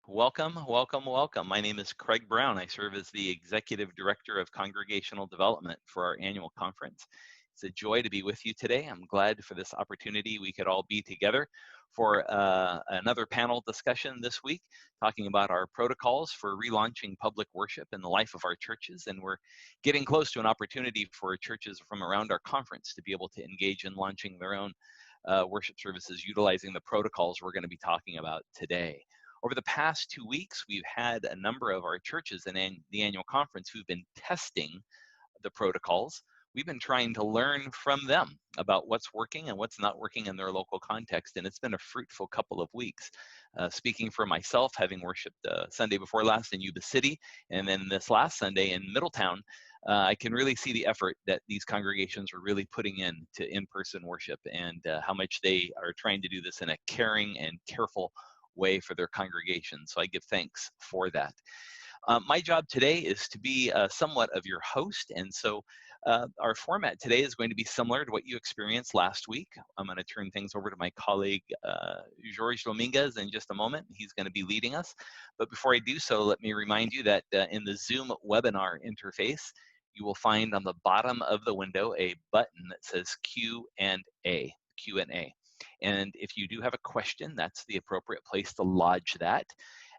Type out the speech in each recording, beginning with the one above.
Welcome, welcome, welcome. My name is Craig Brown. I serve as the Executive Director of Congregational Development for our annual conference. It's a joy to be with you today. I'm glad for this opportunity we could all be together for another panel discussion this week, talking about our protocols for relaunching public worship in the life of our churches. And we're getting close to an opportunity for churches from around our conference to be able to engage in launching their own worship services utilizing the protocols we're going to be talking about today. Over the past 2 weeks, we've had a number of our churches in the annual conference who've been testing the protocols. We've been trying to learn from them about what's working and what's not working in their local context, and it's been a fruitful couple of weeks. Speaking for myself, having worshiped Sunday before last in Yuba City, and then this last Sunday in Middletown, I can really see the effort that these congregations are really putting into in-person worship, and how much they are trying to do this in a caring and careful way for their congregation. So I give thanks for that. My job today is to be somewhat of your host, and so our format today is going to be similar to what you experienced last week. I'm going to turn things over to my colleague Jorge Domingues in just a moment. He's going to be leading us. But before I do so, let me remind you that in the Zoom webinar interface, you will find on the bottom of the window a button that says Q&A. And if you do have a question, that's the appropriate place to lodge that.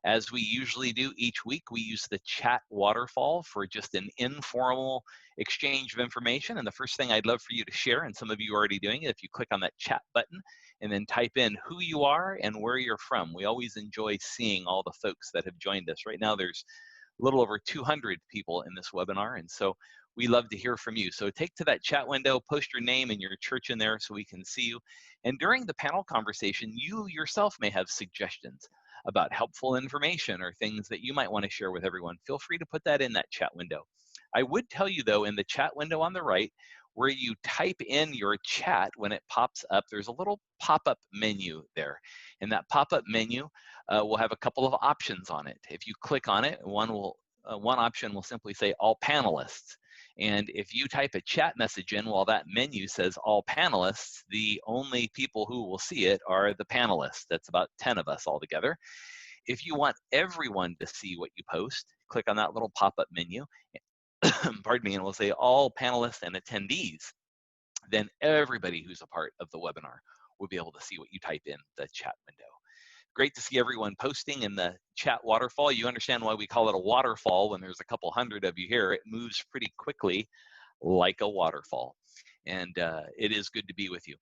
As we usually do each week, we use the chat waterfall for just an informal exchange of information. And the first thing I'd love for you to share, and some of you are already doing it, if you click on that chat button and then type in who you are and where you're from. We always enjoy seeing all the folks that have joined us. Right now, there's a little over 200 people in this webinar, and so we love to hear from you. So take to that chat window, post your name and your church in there so we can see you. And during the panel conversation, you yourself may have suggestions about helpful information or things that you might want to share with everyone. Feel free to put that in that chat window. I would tell you though, in the chat window on the right, where you type in your chat, when it pops up, there's a little pop-up menu there. And that pop-up menu will have a couple of options on it. If you click on it, one option will simply say all panelists. And if you type a chat message in while that menu says all panelists, the only people who will see it are the panelists. That's about 10 of us all together. If you want everyone to see what you post, click on that little pop-up menu, pardon me, and we'll say all panelists and attendees. Then everybody who's a part of the webinar will be able to see what you type in the chat window. Great to see everyone posting in the chat waterfall. You understand why we call it a waterfall when there's a couple hundred of you here. It moves pretty quickly like a waterfall. And it is good to be with you.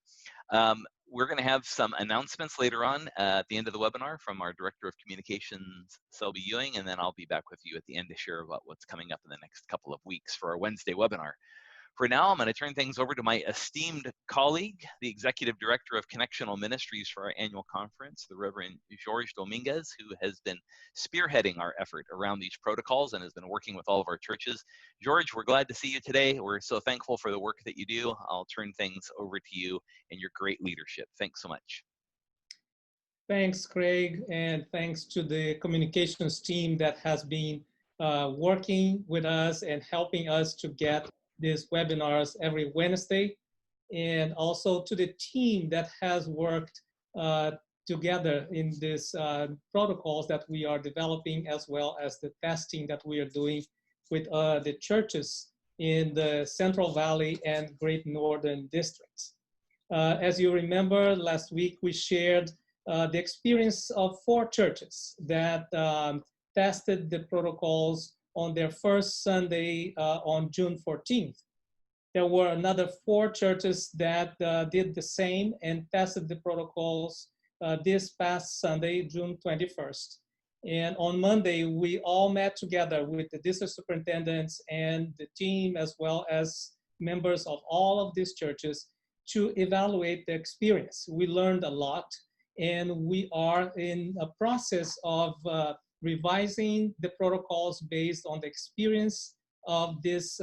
We're going to have some announcements later on at the end of the webinar from our Director of Communications, Selby Ewing, and then I'll be back with you at the end to share about what's coming up in the next couple of weeks for our Wednesday webinar. For now, I'm going to turn things over to my esteemed colleague, the Executive Director of Connectional Ministries for our annual conference, the Reverend Jorge Domingues, who has been spearheading our effort around these protocols and has been working with all of our churches. Jorge, we're glad to see you today. We're so thankful for the work that you do. I'll turn things over to you and your great leadership. Thanks so much. Thanks, Craig, and thanks to the communications team that has been working with us and helping us to get these webinars every Wednesday, and also to the team that has worked together in these protocols that we are developing, as well as the testing that we are doing with the churches in the Central Valley and Great Northern districts. As you remember, last week we shared the experience of 4 churches that tested the protocols on their first Sunday on June 14th. There were another 4 churches that did the same and tested the protocols this past Sunday, June 21st. And on Monday, we all met together with the district superintendents and the team, as well as members of all of these churches, to evaluate the experience. We learned a lot, and we are in a process of revising the protocols based on the experience of these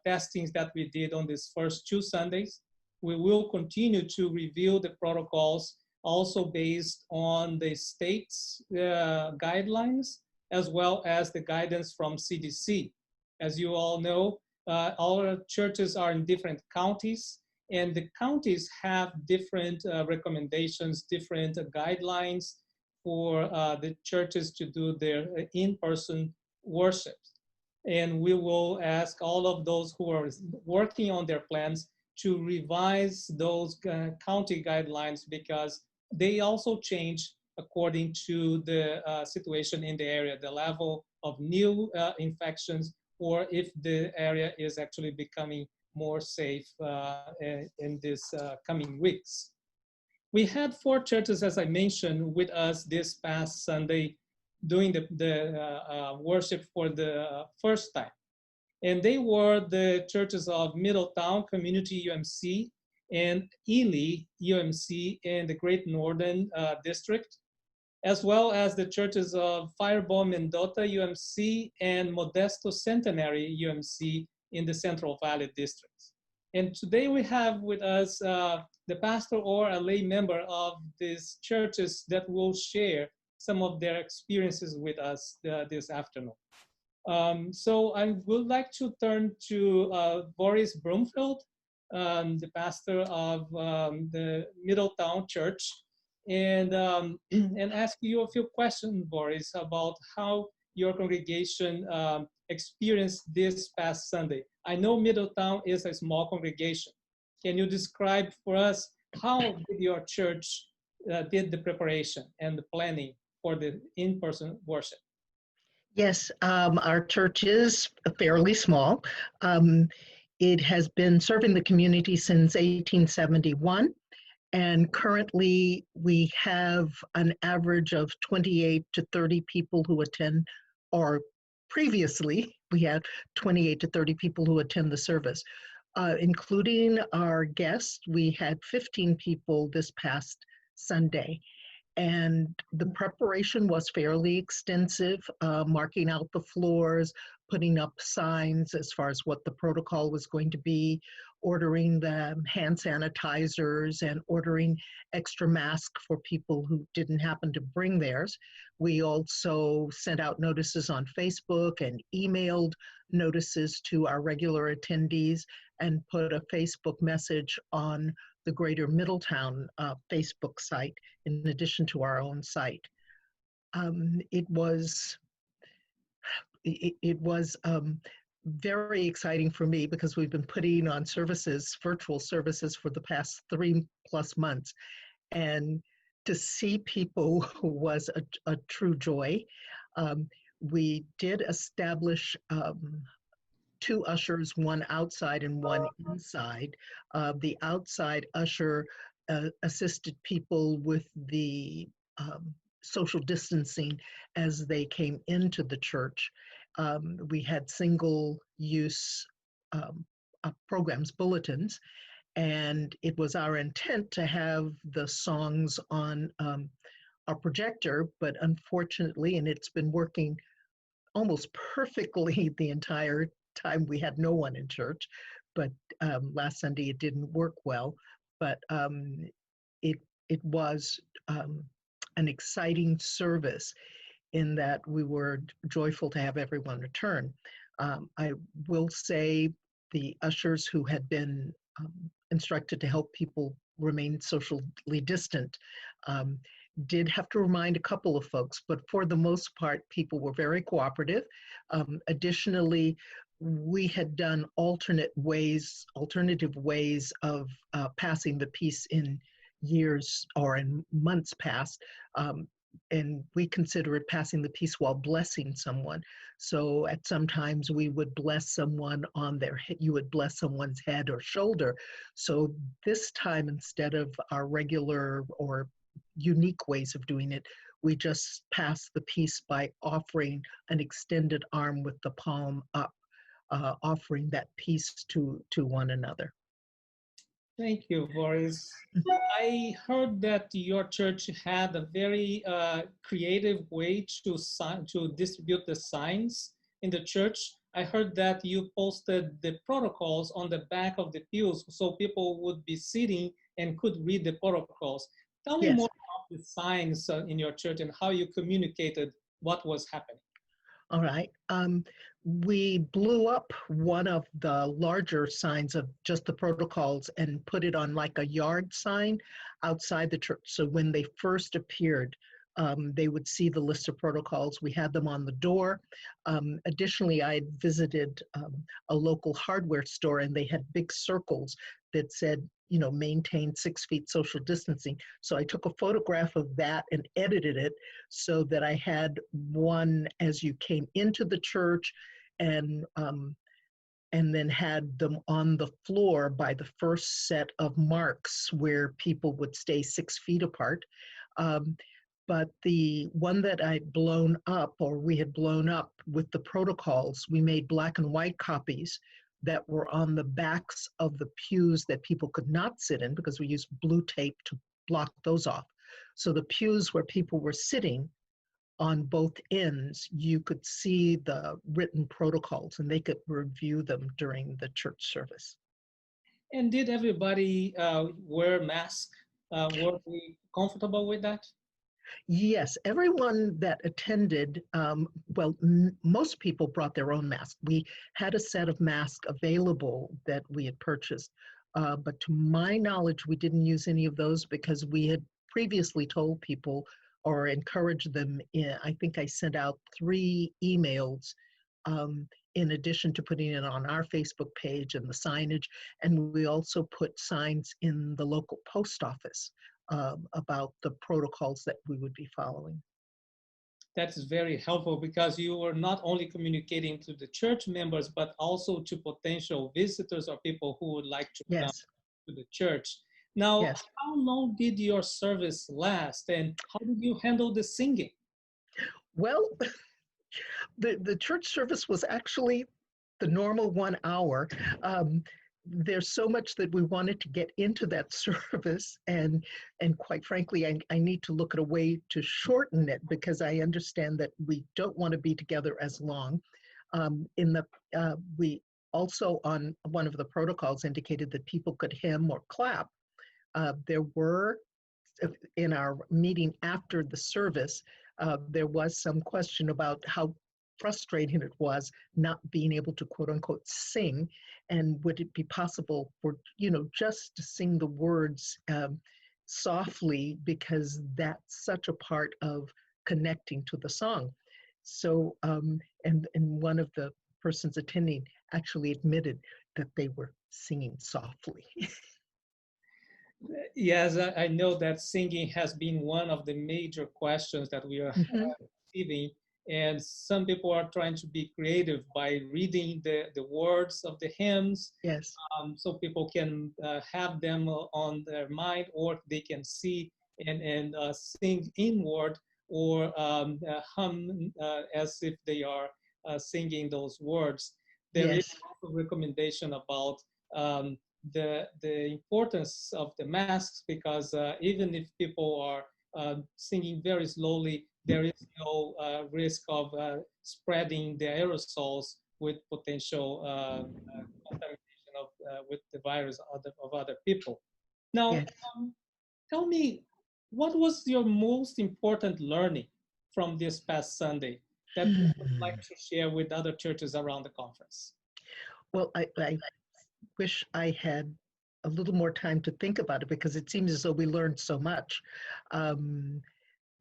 testings that we did on these first 2 Sundays. We will continue to review the protocols also based on the state's guidelines, as well as the guidance from CDC. As you all know, all our churches are in different counties, and the counties have different recommendations, different guidelines for the churches to do their in-person worship. And we will ask all of those who are working on their plans to revise those county guidelines, because they also change according to the situation in the area, the level of new infections, or if the area is actually becoming more safe in this coming weeks. We had 4 churches, as I mentioned, with us this past Sunday doing the worship for the first time. And they were the churches of Middletown Community UMC and Ely UMC in the Great Northern District, as well as the churches of Fireball Mendota UMC and Modesto Centenary UMC in the Central Valley districts. And today we have with us the pastor or a lay member of these churches that will share some of their experiences with us this afternoon. So I would like to turn to Boris Broomfield, the pastor of the Middletown Church, and ask you a few questions, Boris, about how your congregation experienced this past Sunday. I know Middletown is a small congregation. Can you describe for us how did your church did the preparation and the planning for the in-person worship? Yes, our church is fairly small. It has been serving the community since 1871, and currently we have an average of 28 to 30 people who attend, or previously we had 28 to 30 people who attend the service. Including our guests, we had 15 people this past Sunday. And the preparation was fairly extensive, marking out the floors, putting up signs as far as what the protocol was going to be, ordering the hand sanitizers and ordering extra masks for people who didn't happen to bring theirs. We also sent out notices on Facebook and emailed notices to our regular attendees and put a Facebook message on the Greater Middletown Facebook site, in addition to our own site. It was very exciting for me because we've been putting on services, virtual services, for the past 3+ months. And to see people was a true joy. We did establish 2 ushers, one outside and one inside. The outside usher assisted people with the social distancing as they came into the church. We had single-use programs, bulletins, and it was our intent to have the songs on our projector, but unfortunately, and it's been working almost perfectly the entire time we had no one in church, but last Sunday it didn't work well. But it was an exciting service in that we were joyful to have everyone return. I will say the ushers who had been instructed to help people remain socially distant did have to remind a couple of folks, but for the most part, people were very cooperative. Additionally, we had done alternative ways of passing the peace in years or in months past. And we consider it passing the peace while blessing someone. So at some times we would bless someone on their head, you would bless someone's head or shoulder. So this time, instead of our regular or unique ways of doing it, we just pass the peace by offering an extended arm with the palm up, offering that peace to one another. Thank you, Boris. I heard that your church had a very creative way to distribute the signs in the church. I heard that you posted the protocols on the back of the pews so people would be sitting and could read the protocols. Tell me more about the signs in your church and how you communicated what was happening. All right. We blew up one of the larger signs of just the protocols and put it on like a yard sign outside the church. So when they first appeared, They would see the list of protocols. We had them on the door. Additionally, I had visited a local hardware store, and they had big circles that said, you know, maintain 6 feet social distancing. So I took a photograph of that and edited it so that I had one as you came into the church, and then had them on the floor by the first set of marks where people would stay 6 feet apart. But the one that I'd blown up, or we had blown up with the protocols, we made black and white copies that were on the backs of the pews that people could not sit in, because we used blue tape to block those off. So the pews where people were sitting, on both ends, you could see the written protocols, and they could review them during the church service. And did everybody wear masks? Were we comfortable with that? Yes, everyone that attended, well, most people brought their own mask. We had a set of masks available that we had purchased, but to my knowledge, we didn't use any of those because we had previously told people or encouraged them. I think I sent out 3 emails in addition to putting it on our Facebook page and the signage, and we also put signs in the local post office about the protocols that we would be following. That is very helpful because you were not only communicating to the church members, but also to potential visitors or people who would like to come Yes, to the church. Now, yes. how long did your service last, and how did you handle the singing? Well, the church service was actually the normal 1 hour. There's so much that we wanted to get into that service, and quite frankly, I need to look at a way to shorten it, because I understand that we don't want to be together as long. We also, on one of the protocols, indicated that people could hymn or clap. There were, in our meeting after the service, there was some question about how frustrating it was not being able to, quote unquote, sing, and would it be possible for, you know, just to sing the words softly, because that's such a part of connecting to the song. So, and one of the persons attending actually admitted that they were singing softly. Yes, I know that singing has been one of the major questions that we are receiving. And some people are trying to be creative by reading the words of the hymns, Yes. so people can have them on their mind, or they can see and sing inward, or hum as if they are singing those words. There is Yes. also a recommendation about the importance of the masks, because even if people are singing very slowly, there is no risk of spreading the aerosols with potential contamination with the virus of other people. Now, Yes. tell me, what was your most important learning from this past Sunday that you would like to share with other churches around the conference? Well, I wish I had a little more time to think about it, because it seems as though we learned so much.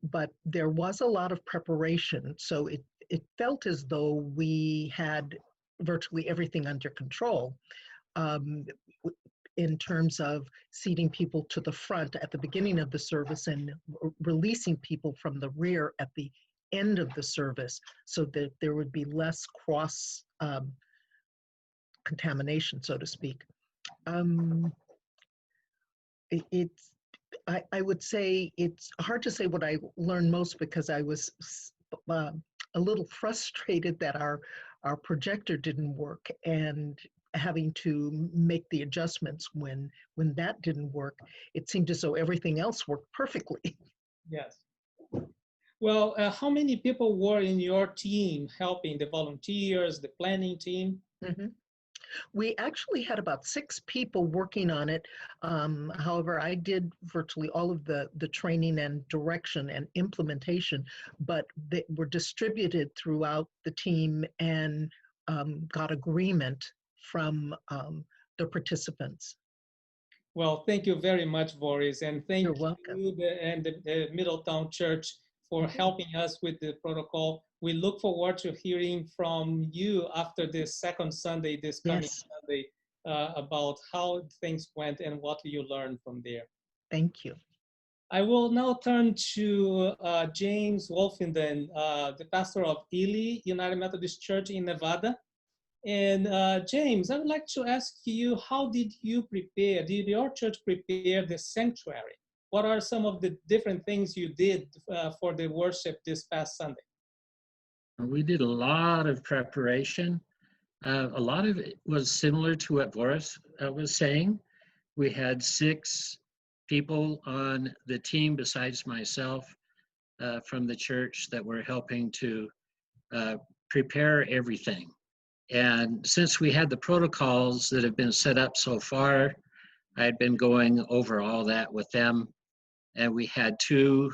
But there was a lot of preparation. So it felt as though we had virtually everything under control, in terms of seating people to the front at the beginning of the service, and releasing people from the rear at the end of the service, so that there would be less cross contamination, so to speak. I would say it's hard to say what I learned most, because I was a little frustrated that our projector didn't work, and having to make the adjustments when that didn't work. It seemed as though everything else worked perfectly. Yes. Well, how many people were in your team helping, the volunteers, the planning team? Mm-hmm. We actually had about 6 people working on it. However, I did virtually all of the training and direction and implementation, but they were distributed throughout the team, and got agreement from the participants. Well, thank you very much, Boris, and thank You're welcome. you and the Middletown Church for helping us with the protocol. We look forward to hearing from you after this second Sunday, this coming Yes, Sunday, about how things went and what you learned from there. thank you. I will now turn to James Wolfenden, the pastor of Ely United Methodist Church in Nevada. And James, I would like to ask you, how did your church prepare the sanctuary? What are some of the different things you did for the worship this past Sunday? We did a lot of preparation. A lot of it was similar to what Boris was saying. We had 6 people on the team besides myself from the church that were helping to prepare everything. And since we had the protocols that have been set up so far, I had been going over all that with them. And we had 2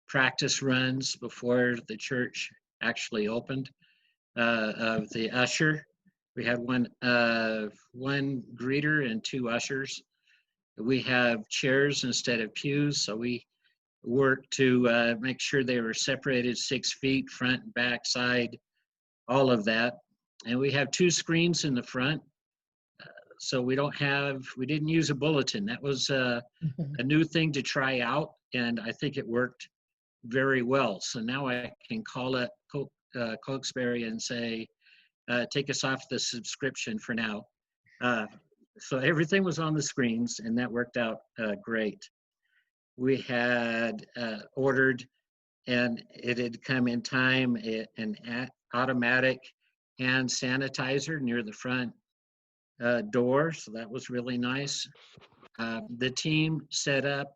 practice runs before the church actually opened of the usher. We had one greeter and 2 ushers. We have chairs instead of pews, so we worked to make sure they were separated 6 feet, front, back, side, all of that. And we have 2 screens in the front, so we didn't use a bulletin. That was a new thing to try out, and I think it worked very well. So now I can call it Cokesbury and say, take us off the subscription for now. So everything was on the screens, and that worked out great. We had ordered, and it had come in time, an automatic hand sanitizer near the front door, so that was really nice. The team set up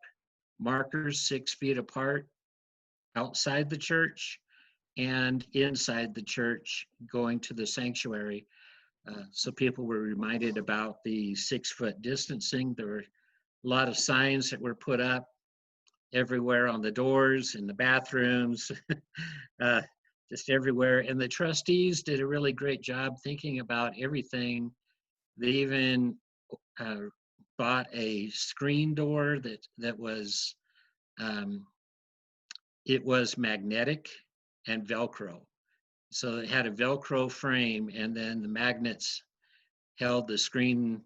markers 6 feet apart outside the church and inside the church going to the sanctuary. So people were reminded about the 6-foot distancing. There were a lot of signs that were put up everywhere on the doors, in the bathrooms, just everywhere. And the trustees did a really great job thinking about everything. They even bought a screen door that was, it was magnetic and Velcro. So it had a Velcro frame, and then the magnets held the screen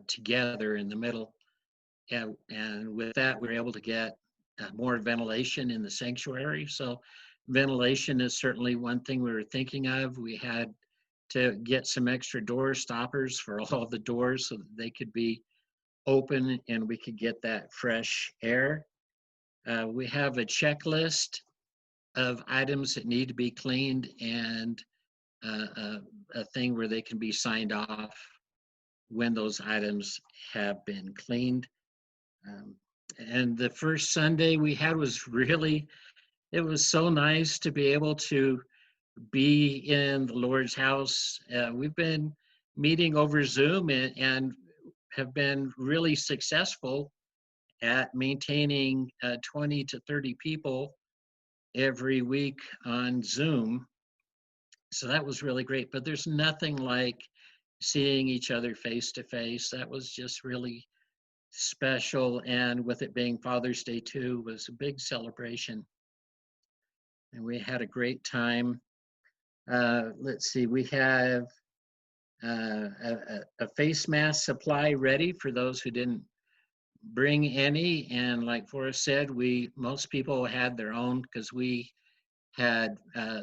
together in the middle. And with that, we were able to get more ventilation in the sanctuary. So ventilation is certainly one thing we were thinking of. We had to get some extra door stoppers for all of the doors so that they could be open and we could get that fresh air. We have a checklist of items that need to be cleaned, and a thing where they can be signed off when those items have been cleaned. And the first Sunday we had was really, it was so nice to be able to be in the Lord's house. We've been meeting over Zoom and have been really successful at maintaining 20 to 30 people every week on Zoom. So that was really great, but there's nothing like seeing each other face to face. That was just really special. And with it being Father's Day too, was a big celebration. And we had a great time. Let's see, we have a face mask supply ready for those who didn't bring any. And like Forrest said, most people had their own, because we had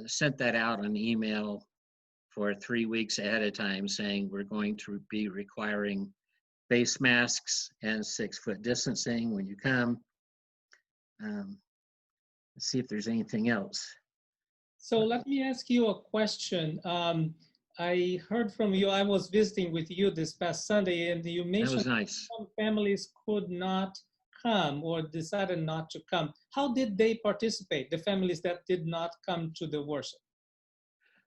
sent that out on email for 3 weeks ahead of time saying we're going to be requiring face masks and 6-foot distancing when you come. Let's see if there's anything else. So let me ask you a question. I heard from you, I was visiting with you this past Sunday, and you That mentioned was nice. some families could not come or decided not to come. How did they participate, the families that did not come to the worship?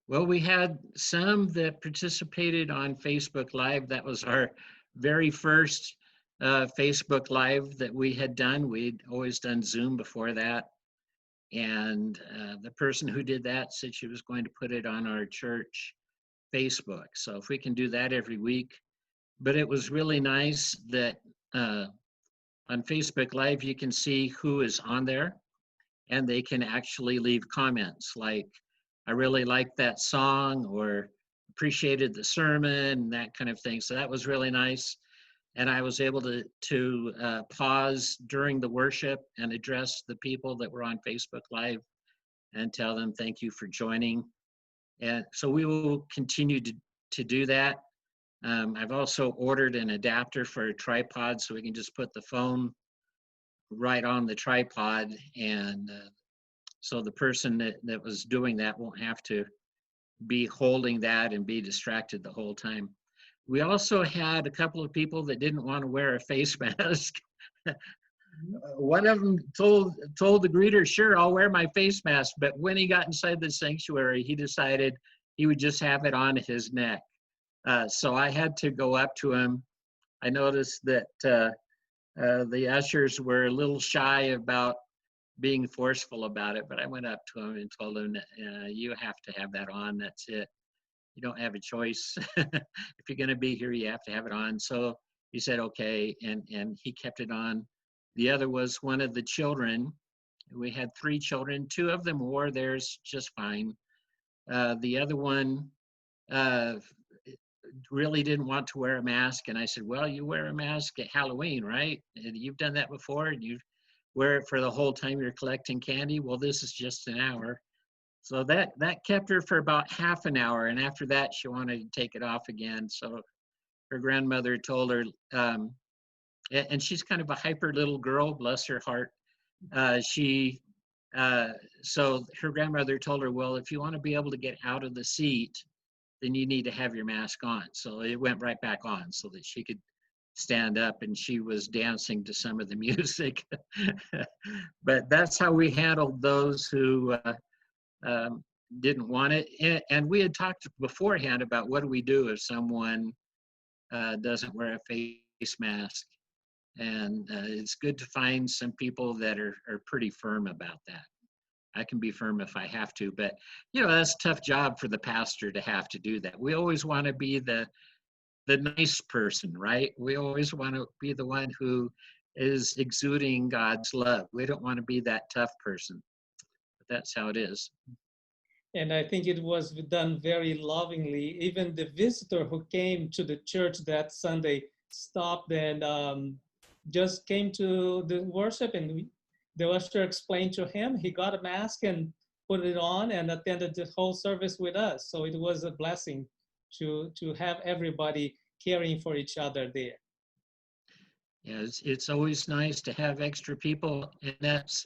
Well, we had some that participated on Facebook Live. That was our very first Facebook Live that we had done. We'd always done Zoom before that. And the person who did that said she was going to put it on our church Facebook. So if we can do that every week. But it was really nice that on Facebook Live, you can see who is on there. and they can actually leave comments like, I really liked that song, or appreciated the sermon, and that kind of thing. So that was really nice. And I was able to pause during the worship and address the people that were on Facebook Live and tell them thank you for joining. And so we will continue to do that. I've also ordered an adapter for a tripod so we can just put the phone right on the tripod, and so the person that was doing that won't have to be holding that and be distracted the whole time. We also had a couple of people that didn't want to wear a face mask. One of them told the greeter, sure, I'll wear my face mask. But when he got inside the sanctuary, he decided he would just have it on his neck. So I had to go up to him. I noticed that the ushers were a little shy about being forceful about it, but I went up to him and told him, you have to have that on, that's it. You don't have a choice. If you're gonna be here, you have to have it on. So he said, okay, and he kept it on. The other was one of the children. We had 3 children. 2 of them wore theirs just fine. The other one really didn't want to wear a mask. And I said, well, you wear a mask at Halloween, right? And you've done that before, and you wear it for the whole time you're collecting candy. Well, this is just an hour. So that kept her for about half an hour. And after that, she wanted to take it off again. So her grandmother told her, and she's kind of a hyper little girl, bless her heart. So her grandmother told her, well, if you want to be able to get out of the seat, then you need to have your mask on. So it went right back on so that she could stand up, and she was dancing to some of the music. But that's how we handled those who didn't want it. And we had talked beforehand about what do we do if someone doesn't wear a face mask. And it's good to find some people that are pretty firm about that. I can be firm if I have to, but that's a tough job for the pastor to have to do that. We always want to be the nice person, right? We always want to be the one who is exuding God's love. We don't want to be that tough person, but that's how it is. And I think it was done very lovingly. Even the visitor who came to the church that Sunday stopped and just came to the worship, and the usher explained to him. He got a mask and put it on and attended the whole service with us. So it was a blessing to have everybody caring for each other there. Yeah, it's always nice to have extra people, and that's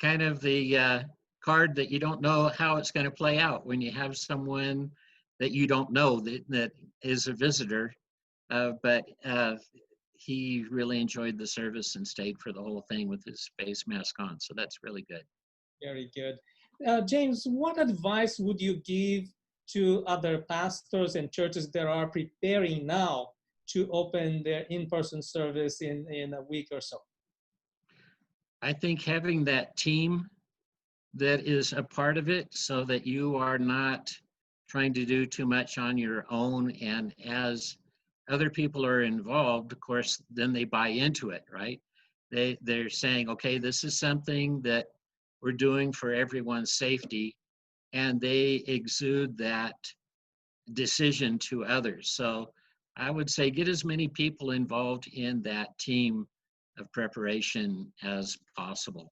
kind of the card that you don't know how it's going to play out when you have someone that you don't know that is a visitor, but he really enjoyed the service and stayed for the whole thing with his face mask on. So that's really good. Very good. James, what advice would you give to other pastors and churches that are preparing now to open their in-person service in a week or so? I think having that team that is a part of it, so that you are not trying to do too much on your own, and as other people are involved, of course, then they buy into it, right? They're saying, okay, this is something that we're doing for everyone's safety, and they exude that decision to others. So I would say get as many people involved in that team of preparation as possible.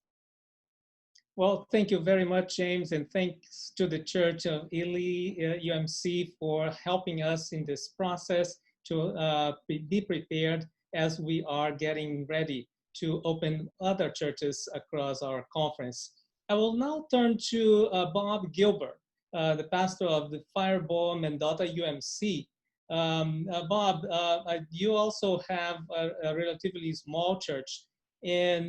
Well, thank you very much, James, and thanks to the Church of Ely UMC for helping us in this process to be prepared as we are getting ready to open other churches across our conference. I will now turn to Bob Gilbert, the pastor of the Fireball Mendota UMC. Bob, you also have a relatively small church, and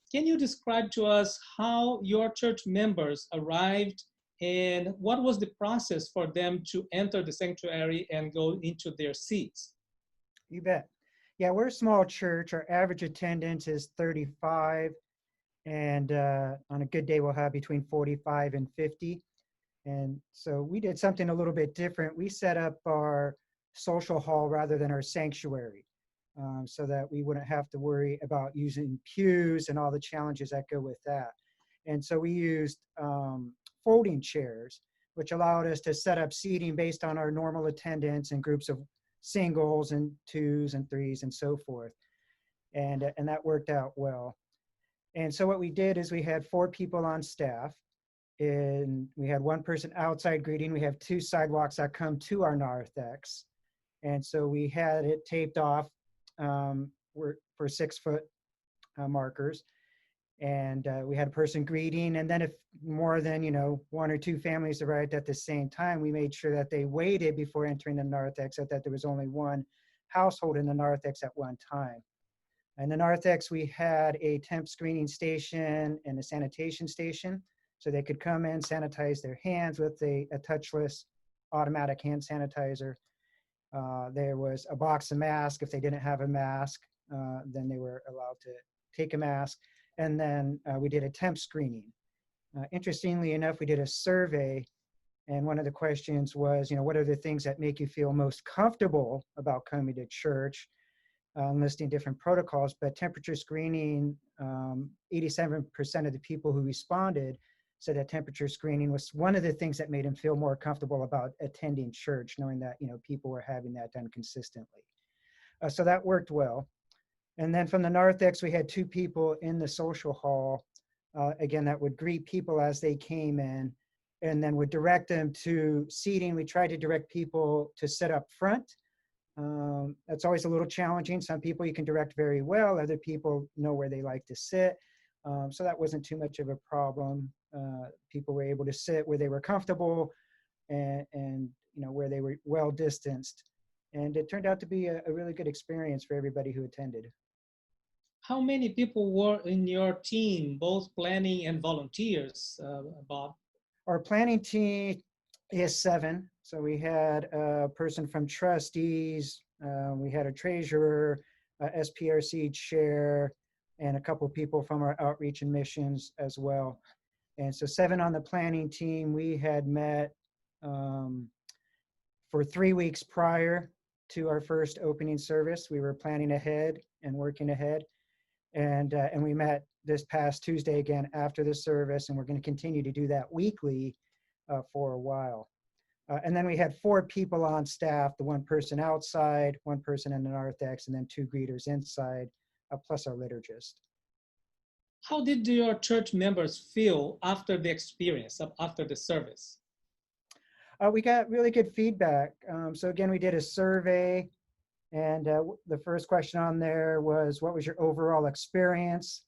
can you describe to us how your church members arrived and what was the process for them to enter the sanctuary and go into their seats? You bet. Yeah, we're a small church. Our average attendance is 35, and on a good day, we'll have between 45 and 50. And so we did something a little bit different. We set up our social hall rather than our sanctuary. So that we wouldn't have to worry about using pews and all the challenges that go with that. And so we used folding chairs, which allowed us to set up seating based on our normal attendance in groups of singles and twos and threes and so forth. And that worked out well. And so what we did is we had 4 people on staff, and we had 1 person outside greeting. We have 2 sidewalks that come to our narthex. And so we had it taped off for 6-foot markers. And we had a person greeting. And then if more than, 1 or 2 families arrived at the same time, we made sure that they waited before entering the narthex, so that there was only 1 household in the narthex at one time. In the narthex, we had a temp screening station and a sanitation station, so they could come in, sanitize their hands with a touchless automatic hand sanitizer. There was a box of masks. If they didn't have a mask, then they were allowed to take a mask. And then we did a temp screening. Interestingly enough, we did a survey, and one of the questions was, what are the things that make you feel most comfortable about coming to church? Listing different protocols, but temperature screening, 87% of the people who responded said that temperature screening was one of the things that made them feel more comfortable about attending church, knowing that people were having that done consistently. So that worked well. And then from the narthex, we had 2 people in the social hall, again, that would greet people as they came in, and then would direct them to seating. We tried to direct people to sit up front. That's always a little challenging. Some people you can direct very well. Other people know where they like to sit. So that wasn't too much of a problem. People were able to sit where they were comfortable and where they were well distanced. And it turned out to be a really good experience for everybody who attended. How many people were in your team, both planning and volunteers, Bob? Our planning team is 7. So we had a person from trustees, we had a treasurer, a SPRC chair, and a couple people from our outreach and missions as well. And so 7 on the planning team. We had met for 3 weeks prior to our first opening service. We were planning ahead and working ahead. And we met this past Tuesday again after the service, and we're going to continue to do that weekly for a while. And then we had 4 people on staff, the 1 person outside, 1 person in the narthex, and then 2 greeters inside, plus our liturgist. How did your church members feel after the experience, after the service? We got really good feedback. So again, we did a survey, and the first question on there was, what was your overall experience?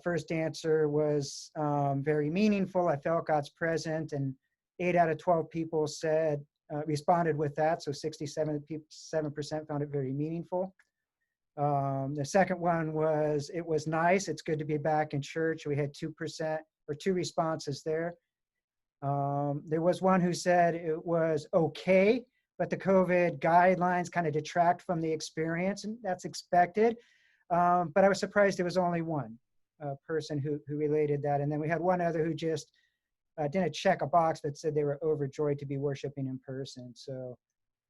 First answer was very meaningful. I felt God's presence, and 8 out of 12 people responded with that. So 67% found it very meaningful. The second one was, it was nice. It's good to be back in church. We had 2% or 2 responses there. There was one who said it was okay, but the COVID guidelines kind of detract from the experience, and that's expected. But I was surprised there was only 1 person who related that. And then we had 1 other who just didn't check a box but said they were overjoyed to be worshiping in person. So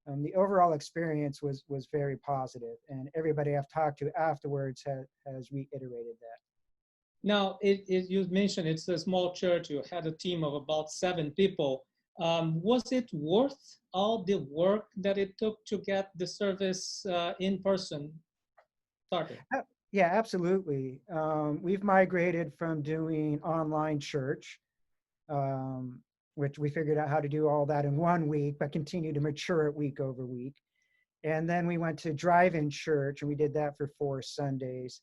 the overall experience was very positive, and everybody I've talked to afterwards has reiterated that. Now, you mentioned it's a small church. You had a team of about 7 people. Was it worth all the work that it took to get the service in person started? Yeah, absolutely. We've migrated from doing online church, which we figured out how to do all that in 1 week, but continue to mature it week over week. And then we went to drive-in church, and we did that for 4 Sundays.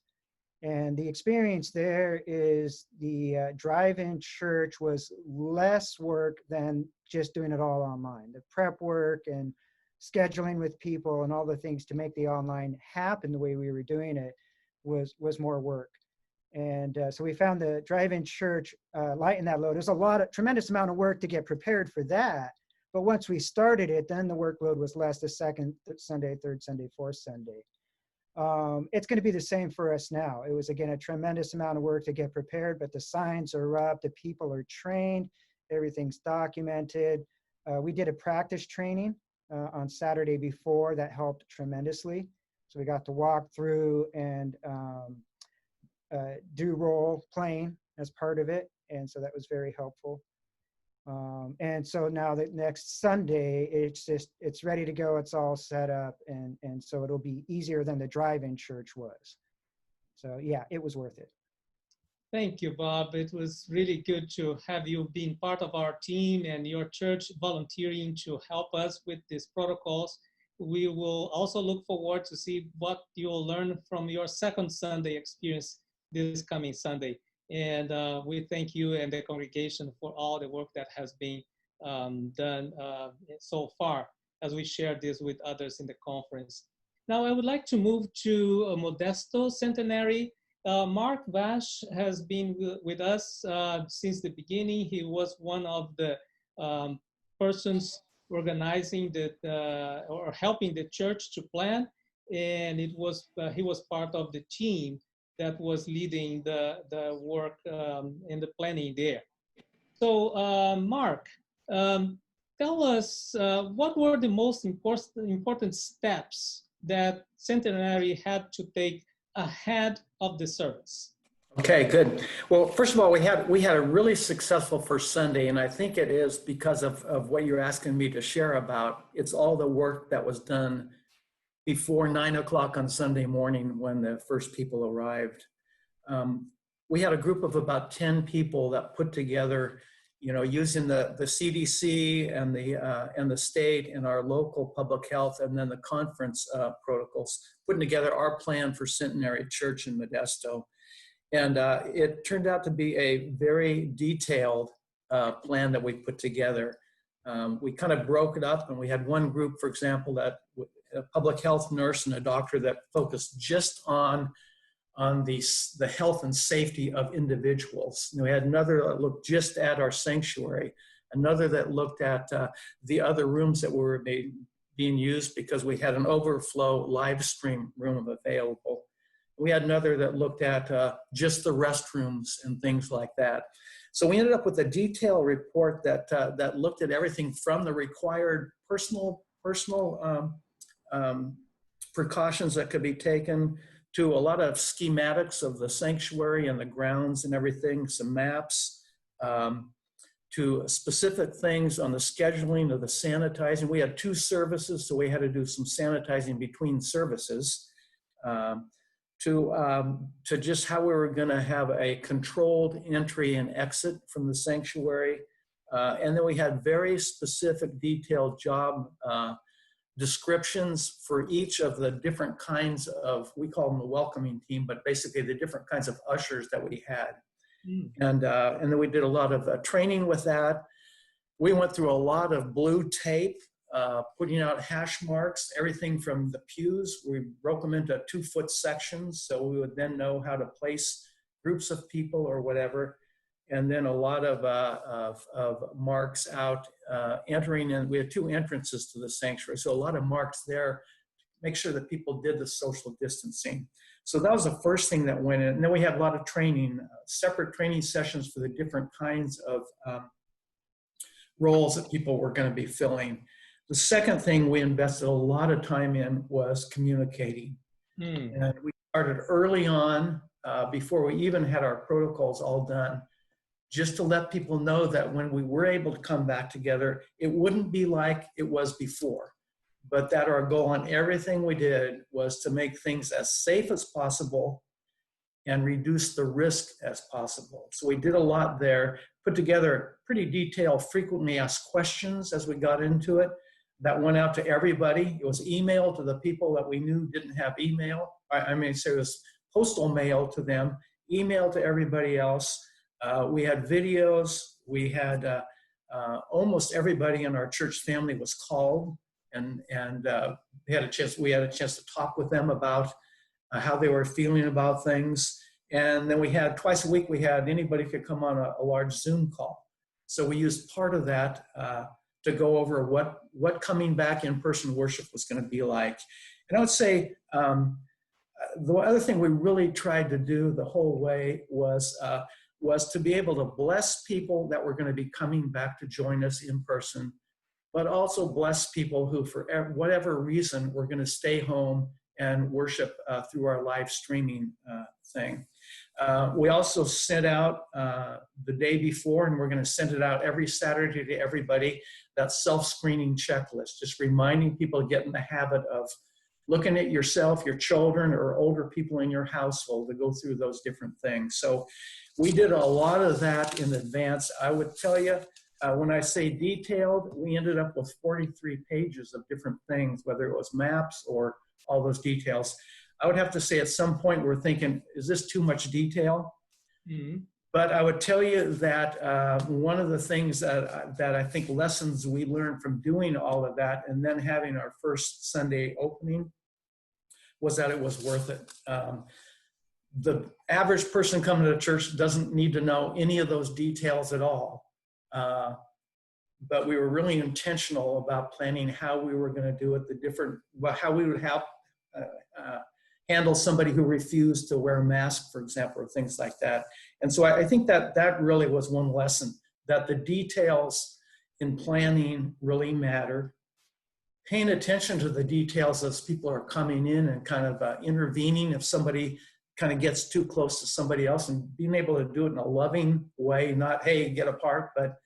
And the experience there is the drive-in church was less work than just doing it all online. The prep work and scheduling with people and all the things to make the online happen the way we were doing it was more work. And so we found the drive-in church lighten that load. There's tremendous amount of work to get prepared for that. But once we started it, then the workload was less the second Sunday, third Sunday, fourth Sunday. It's going to be the same for us now. It was, again, a tremendous amount of work to get prepared, but the signs are up, the people are trained, everything's documented. We did a practice training on Saturday before that helped tremendously. So we got to walk through and do role playing as part of it. and so that was very helpful. And so now that next Sunday, it's ready to go. It's all set up, and so it'll be easier than the drive-in church was. So yeah, it was worth it. Thank you, Bob. It was really good to have you being part of our team and your church volunteering to help us with these protocols. We will also look forward to see what you'll learn from your second Sunday experience this coming Sunday. And we thank you and the congregation for all the work that has been done so far as we share this with others in the conference. Now, I would like to move to Modesto Centenary. Mark Vash has been with us since the beginning. He was one of the persons organizing or helping the church to plan, and he was part of the team that was leading the work in the planning there. So Mark, tell us what were the most important steps that Centenary had to take ahead of the service? Okay, good. Well, first of all, we had a really successful first Sunday, and I think it is because of what you're asking me to share about. It's all the work that was done before 9 o'clock on Sunday morning when the first people arrived. We had a group of about 10 people that put together, using the CDC and the state and our local public health and then the conference protocols, putting together our plan for Centenary Church in Modesto. And it turned out to be a very detailed plan that we put together. We kind of broke it up, and we had one group, for example, that a public health nurse and a doctor that focused just on the health and safety of individuals. And we had another that looked just at our sanctuary, another that looked at the other rooms that were being used because we had an overflow live stream room available. We had another that looked at just the restrooms and things like that. So we ended up with a detailed report that looked at everything from the required personal precautions that could be taken to a lot of schematics of the sanctuary and the grounds and everything, some maps, to specific things on the scheduling of the sanitizing. We had 2 services, so we had to do some sanitizing between services. To just how we were going to have a controlled entry and exit from the sanctuary. And then we had very specific detailed job descriptions for each of the different kinds of, we call them the welcoming team, but basically the different kinds of ushers that we had. And then we did a lot of training with that. We went through a lot of blue tape, putting out hash marks, everything from the pews. We broke them into 2-foot sections, so we would then know how to place groups of people or whatever. And then a lot of marks out entering, and we had 2 entrances to the sanctuary, so a lot of marks there to make sure that people did the social distancing. So that was the first thing that went in. And then we had a lot of training, separate training sessions for the different kinds of roles that people were going to be filling. The second thing we invested a lot of time in was communicating. And we started early on, before we even had our protocols all done, just to let people know that when we were able to come back together, it wouldn't be like it was before, but that our goal on everything we did was to make things as safe as possible and reduce the risk as possible. So we did a lot there, put together pretty detailed, frequently asked questions as we got into it. That went out to everybody. It was email to the people that we knew didn't have email. So it was postal mail to them, email to everybody else. We had videos. We had almost everybody in our church family was called, and we had a chance to talk with them about how they were feeling about things. And then we had twice a week, anybody could come on a large Zoom call. So we used part of that to go over what coming back in-person worship was going to be like. And I would say the other thing we really tried to do the whole way was to be able to bless people that were going to be coming back to join us in person, but also bless people who, for whatever reason, were going to stay home and worship through our live streaming thing. We also sent out the day before, and we're going to send it out every Saturday to everybody, that self-screening checklist, just reminding people to get in the habit of looking at yourself, your children, or older people in your household to go through those different things. So we did a lot of that in advance. I would tell you, when I say detailed, we ended up with 43 pages of different things, whether it was maps or all those details. I would have to say at some point we're thinking, is this too much detail? Mm-hmm. But I would tell you that one of the things that I think lessons we learned from doing all of that and then having our first Sunday opening was that it was worth it. The average person coming to church doesn't need to know any of those details at all. But we were really intentional about planning how we were going to do it, how we would help handle somebody who refused to wear a mask, for example, or things like that. And so I think that really was one lesson, that the details in planning really matter. Paying attention to the details as people are coming in and kind of intervening if somebody kind of gets too close to somebody else, and being able to do it in a loving way, not, hey, get apart, but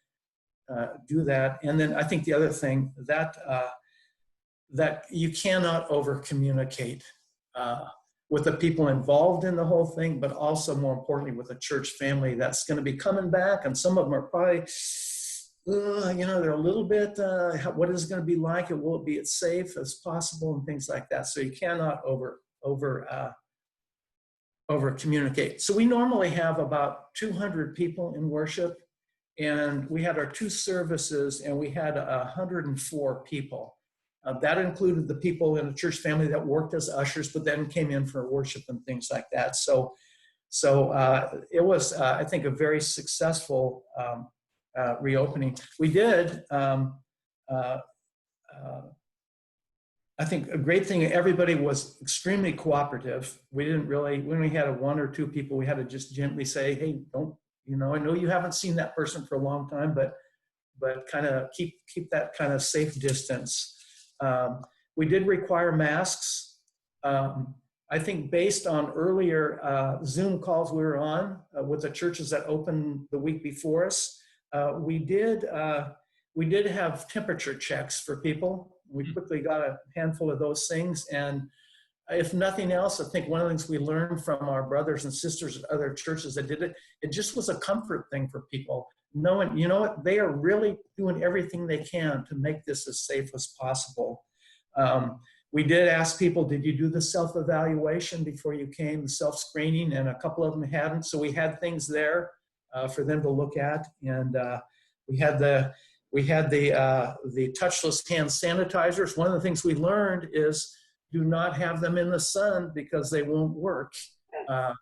do that. And then I think the other thing that you cannot over communicate with the people involved in the whole thing, but also more importantly with the church family that's going to be coming back. And some of them are probably, they're a little bit, what is it going to be like? And will it be as safe as possible and things like that? So you cannot over communicate. So we normally have about 200 people in worship, and we had our 2 services and we had 104 people. That included the people in the church family that worked as ushers, but then came in for worship and things like that. So it was, I think, a very successful reopening. We did, I think a great thing, everybody was extremely cooperative. We didn't really, when we had 1 or 2 people, we had to just gently say, hey, don't, I know you haven't seen that person for a long time, but kind of keep that kind of safe distance. We did require masks. I think based on earlier Zoom calls we were on with the churches that opened the week before us, we did have temperature checks for people. We quickly got a handful of those things. And if nothing else, I think one of the things we learned from our brothers and sisters at other churches that did it, it just was a comfort thing for people. Knowing, they are really doing everything they can to make this as safe as possible. We did ask people, did you do the self-evaluation before you came, the self-screening? And a couple of them hadn't. So we had things there for them to look at. And we had the touchless hand sanitizers. One of the things we learned is do not have them in the sun because they won't work.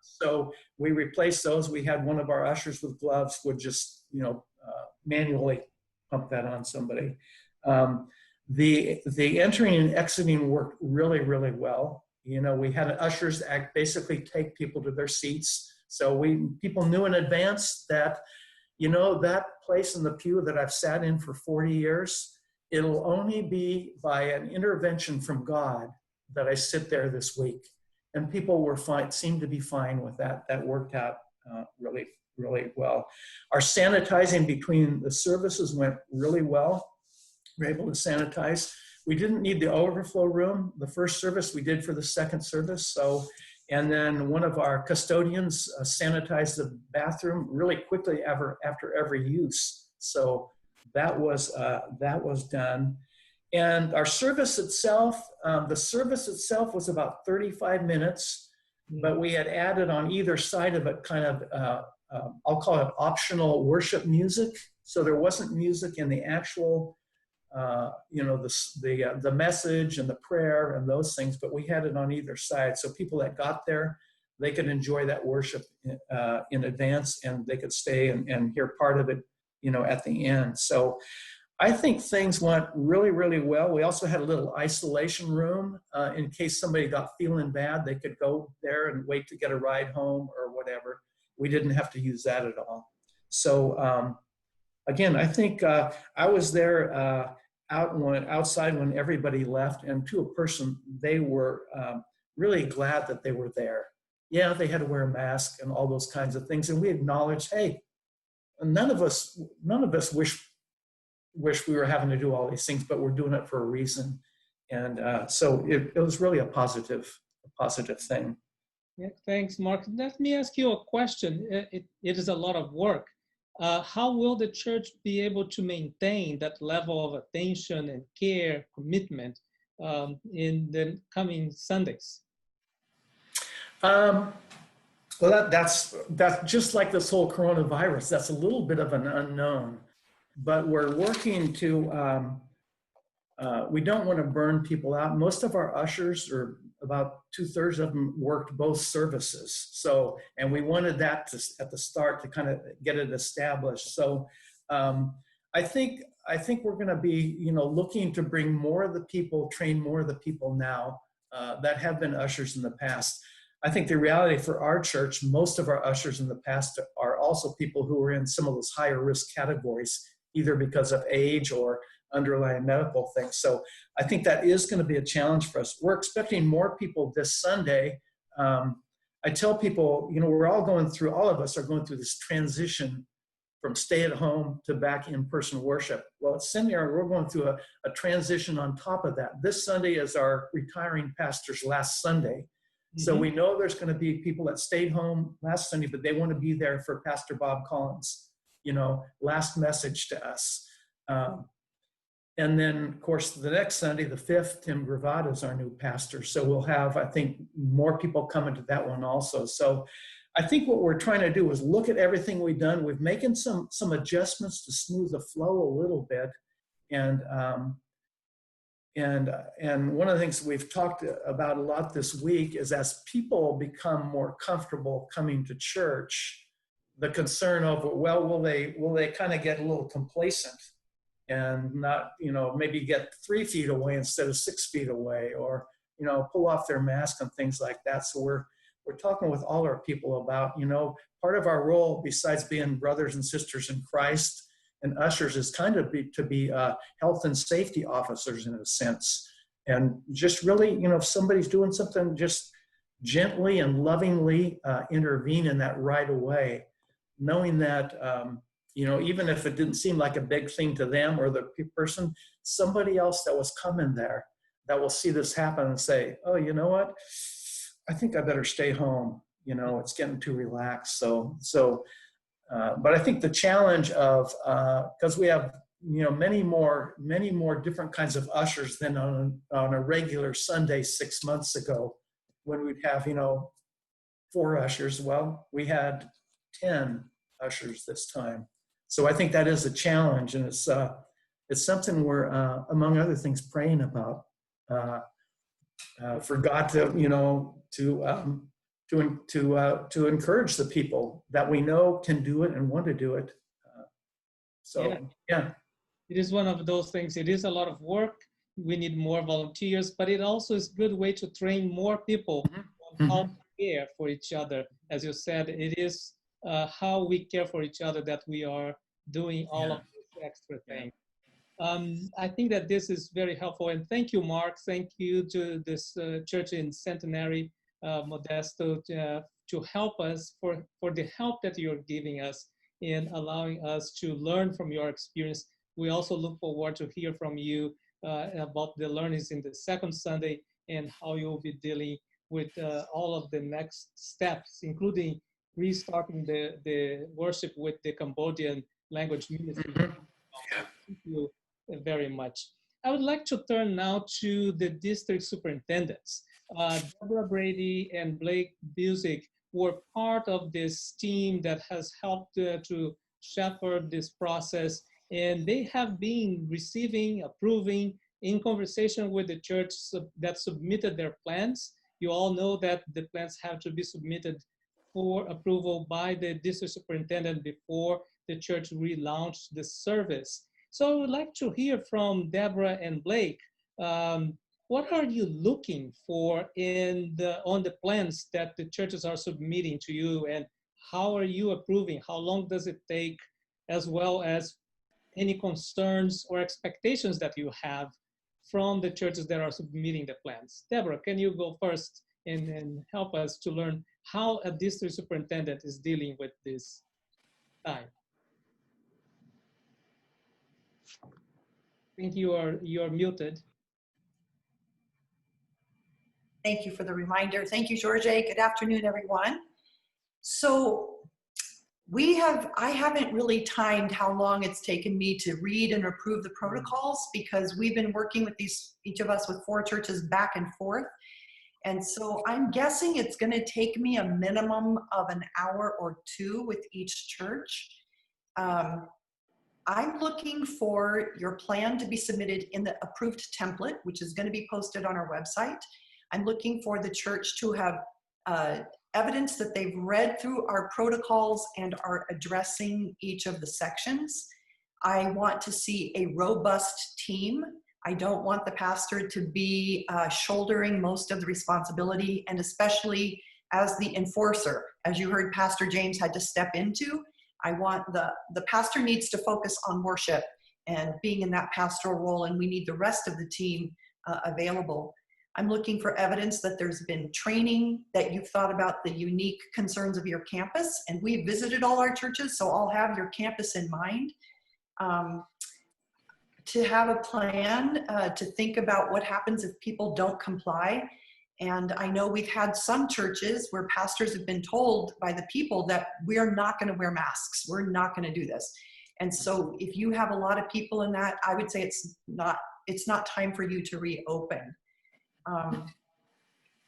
So we replaced those. We had one of our ushers with gloves would just, manually pump that on somebody. The entering and exiting worked really, really well. We had ushers basically take people to their seats. So people knew in advance that, that place in the pew that I've sat in for 40 years, it'll only be by an intervention from God that I sit there this week. And people were fine, seemed to be fine with that. That worked out really, really well. Our sanitizing between the services went really well. We were able to sanitize. We didn't need the overflow room. The first service we did for the second service. And then one of our custodians sanitized the bathroom really quickly after every use. So that was done. And our service itself, was about 35 minutes, but we had added on either side of it kind of, I'll call it optional worship music. So there wasn't music in the actual, the message and the prayer and those things, but we had it on either side. So people that got there, they could enjoy that worship in advance, and they could stay and hear part of it, at the end. So I think things went really, really well. We also had a little isolation room in case somebody got feeling bad. They could go there and wait to get a ride home or whatever. We didn't have to use that at all. So again, I think I was there outside when everybody left, and to a person, they were really glad that they were there. Yeah, they had to wear a mask and all those kinds of things. And we acknowledged, hey, none of us wish we were having to do all these things, but we're doing it for a reason. And so it was really a positive thing. Yeah, thanks, Mark. Let me ask you a question. It is a lot of work. How will the church be able to maintain that level of attention and care, commitment in the coming Sundays? Well, that's just like this whole coronavirus. That's a little bit of an unknown, but we're working to. We don't want to burn people out. Most of our ushers, or about 2/3 of them, worked both services. So, and we wanted that at the start to kind of get it established. So, I think we're going to be, looking to bring more of the people, train more of the people now that have been ushers in the past. I think the reality for our church, most of our ushers in the past are also people who are in some of those higher risk categories, either because of age or underlying medical things. So I think that is going to be a challenge for us. We're expecting more people this Sunday. I tell people, all of us are going through this transition from stay at home to back in-person worship. Well, at Seminary, we're going through a transition on top of that. This Sunday is our retiring pastor's last Sunday. So we know there's going to be people that stayed home last Sunday, but they want to be there for Pastor Bob Collins, last message to us. And then, of course, the next Sunday, the 5th, Tim Gravatt is our new pastor. So we'll have, I think, more people coming to that one also. So I think what we're trying to do is look at everything we've done. We've making some adjustments to smooth the flow a little bit. And one of the things we've talked about a lot this week is as people become more comfortable coming to church, the concern of, well, will they kind of get a little complacent and not, maybe get 3 feet away instead of 6 feet away, or, pull off their mask and things like that. So we're talking with all our people about, part of our role, besides being brothers and sisters in Christ and ushers, is kind of to be health and safety officers in a sense. And just really, if somebody's doing something, just gently and lovingly intervene in that right away, knowing that, even if it didn't seem like a big thing to them or the person, somebody else that was coming there that will see this happen and say, oh, you know what? I think I better stay home. It's getting too relaxed. But I think the challenge of, because we have, many more different kinds of ushers than on a regular Sunday 6 months ago, when we'd have, 4 ushers. Well, we had 10 ushers this time. So I think that is a challenge, and it's something we're, among other things, praying about for God to encourage the people that we know can do it and want to do it. Yeah. It is one of those things. It is a lot of work. We need more volunteers, but it also is a good way to train more people on how to care for each other. As you said, it is how we care for each other that we are doing all of this extra thing. I think that this is very helpful, and thank you, Mark. Thank you to this church in Centenary, Modesto, to help us for the help that you're giving us in allowing us to learn from your experience. We also look forward to hear from you about the learnings in the second Sunday and how you'll be dealing with all of the next steps, including restarting the worship with the Cambodian language ministry. Thank you very much. I would like to turn now to the district superintendents. Deborah Brady and Blake Busick were part of this team that has helped to shepherd this process, and they have been receiving, approving, in conversation with the church that submitted their plans. You all know that the plans have to be submitted for approval by the district superintendent before the church relaunched the service. So I would like to hear from Deborah and Blake. What are you looking for on the plans that the churches are submitting to you, and how are you approving? How long does it take, as well as any concerns or expectations that you have from the churches that are submitting the plans? Deborah, can you go first and help us to learn how a district superintendent is dealing with this time. I think you're muted. Thank you for the reminder. Thank you, Jorge. Good afternoon, everyone. So I haven't really timed how long it's taken me to read and approve the protocols, because we've been working with each of us with 4 churches back and forth. And so I'm guessing it's going to take me a minimum of an hour or 2 with each church. I'm looking for your plan to be submitted in the approved template, which is going to be posted on our website. I'm looking for the church to have evidence that they've read through our protocols and are addressing each of the sections. I want to see a robust team. I don't want the pastor to be shouldering most of the responsibility, and especially as the enforcer, as you heard Pastor James had to step into. I want the pastor needs to focus on worship and being in that pastoral role, and we need the rest of the team available. I'm looking for evidence that there's been training, that you've thought about the unique concerns of your campus, and we visited all our churches, so I'll have your campus in mind. To have a plan, to think about what happens if people don't comply. And I know we've had some churches where pastors have been told by the people that we're not going to wear masks, we're not going to do this. And so if you have a lot of people in that, I would say it's not time for you to reopen.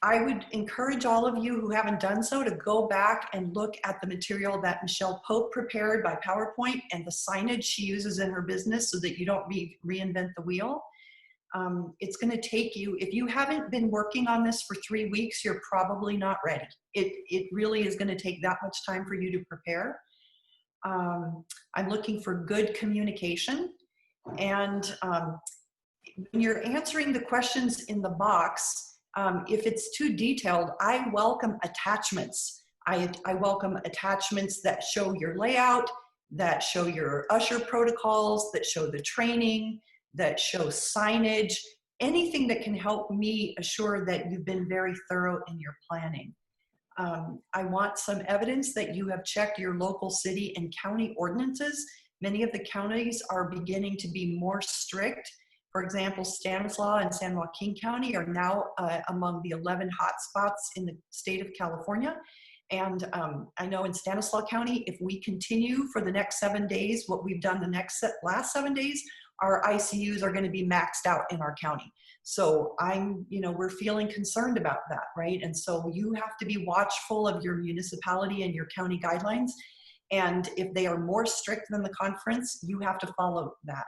I would encourage all of you who haven't done so to go back and look at the material that Michelle Pope prepared by PowerPoint and the signage she uses in her business so that you don't reinvent the wheel. It's going to take you, if you haven't been working on this for 3 weeks, you're probably not ready. It really is going to take that much time for you to prepare. I'm looking for good communication. And when you're answering the questions in the box, if it's too detailed, I welcome attachments. I welcome attachments that show your layout, that show your usher protocols, that show the training, that show signage, anything that can help me assure that you've been very thorough in your planning. I want some evidence that you have checked your local city and county ordinances. Many of the counties are beginning to be more strict. For example, Stanislaus and San Joaquin County are now among the 11 hotspots in the state of California. And I know in Stanislaus County, if we continue for the next 7 days, what we've done the last 7 days, our ICUs are going to be maxed out in our county. So we're feeling concerned about that, right? And so you have to be watchful of your municipality and your county guidelines. And if they are more strict than the conference, you have to follow that.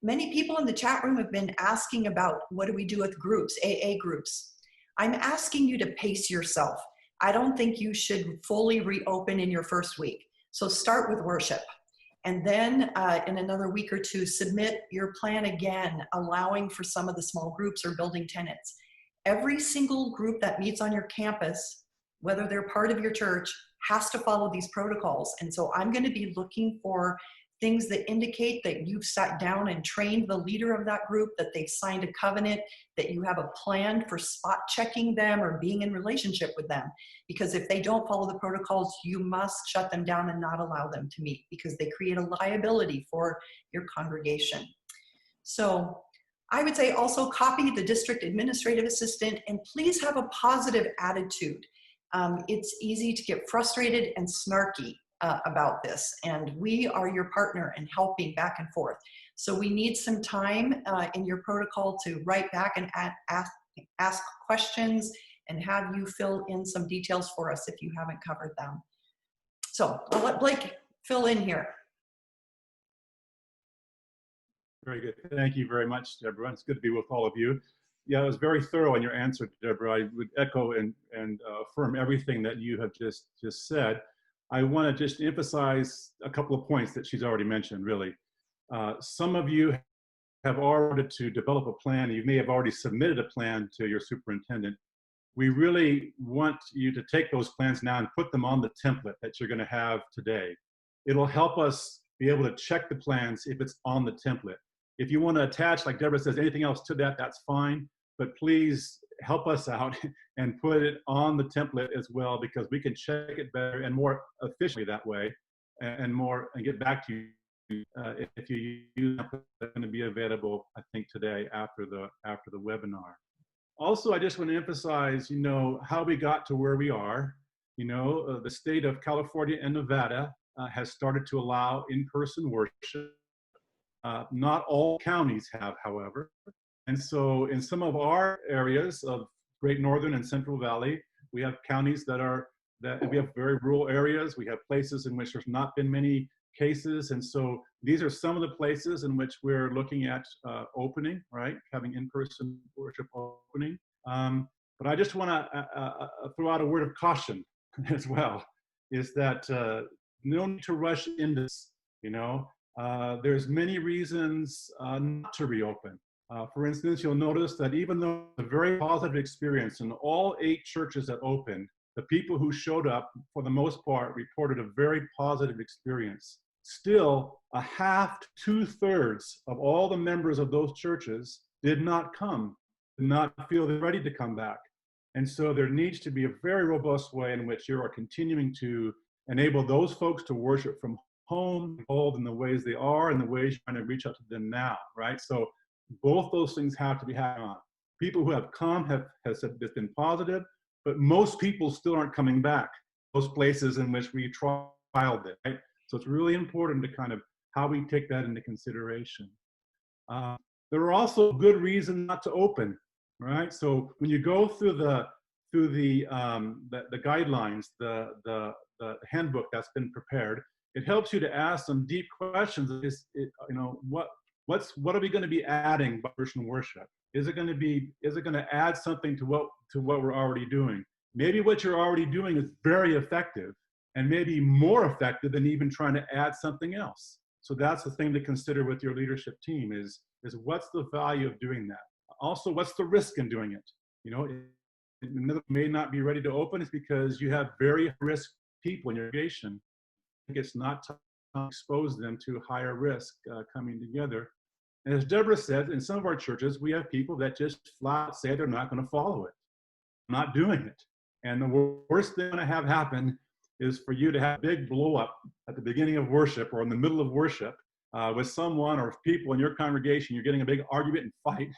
Many people in the chat room have been asking about what do we do with groups, AA groups. I'm asking you to pace yourself. I don't think you should fully reopen in your first week. So start with worship. And then in another week or 2, submit your plan again, allowing for some of the small groups or building tenants. Every single group that meets on your campus, whether they're part of your church, has to follow these protocols. And so I'm going to be looking for things that indicate that you've sat down and trained the leader of that group, that they've signed a covenant, that you have a plan for spot checking them or being in relationship with them. Because if they don't follow the protocols, you must shut them down and not allow them to meet, because they create a liability for your congregation. So I would say also copy the district administrative assistant, and please have a positive attitude. It's easy to get frustrated and snarky about this, and we are your partner in helping back and forth. So we need some time in your protocol to write back and ask questions and have you fill in some details for us if you haven't covered them. So I'll let Blake fill in here. Very good. Thank you very much, Deborah. It's good to be with all of you. Yeah, it was very thorough in your answer, Deborah. I would echo and affirm everything that you have just said. I want to just emphasize a couple of points that she's already mentioned, really. Some of you have already to develop a plan. You may have already submitted a plan to your superintendent. We really want you to take those plans now and put them on the template that you're going to have today. It'll help us be able to check the plans if it's on the template. If you want to attach, like Deborah says, anything else to that, that's fine. but please help us out and put it on the template as well, because we can check it better and more efficiently that way, and get back to you if you use it. It's going to be available, I think, today after the webinar. Also, I just want to emphasize, how we got to where we are. The state of California and Nevada has started to allow in-person worship. Not all counties have, however. And so in some of our areas of Great Northern and Central Valley, we have counties that we have very rural areas. We have places in which there's not been many cases. And so these are some of the places in which we're looking at opening, right? Having in-person worship opening. But I just want to throw out a word of caution as well, is that no need to rush into this, there's many reasons not to reopen. For instance, you'll notice that even though a very positive experience in all 8 churches that opened, the people who showed up, for the most part, reported a very positive experience. Still, a half to 2/3 of all the members of those churches did not come, did not feel they're ready to come back. And so there needs to be a very robust way in which you are continuing to enable those folks to worship from home, involved in the ways they are and the ways you're trying to reach out to them now, right? So both those things have to be happening on. People who have come have said it's been positive, but most people still aren't coming back. Those places in which we trialed it, right? So it's really important to kind of how we take that into consideration. There are also good reasons not to open, right? So when you go through the guidelines, the handbook that's been prepared, it helps you to ask some deep questions. What are we going to be adding by Christian worship? Is it going to add something to what we're already doing? Maybe what you're already doing is very effective, and maybe more effective than even trying to add something else. So that's the thing to consider with your leadership team is what's the value of doing that? Also, what's the risk in doing it? Another may not be ready to open is because you have very risk people in your congregation. It's not time to expose them to higher risk coming together. And as Deborah said, in some of our churches, we have people that just flat say they're not going to follow it, not doing it. And the worst thing to have happen is for you to have a big blow up at the beginning of worship or in the middle of worship with someone or people in your congregation. You're getting a big argument and fight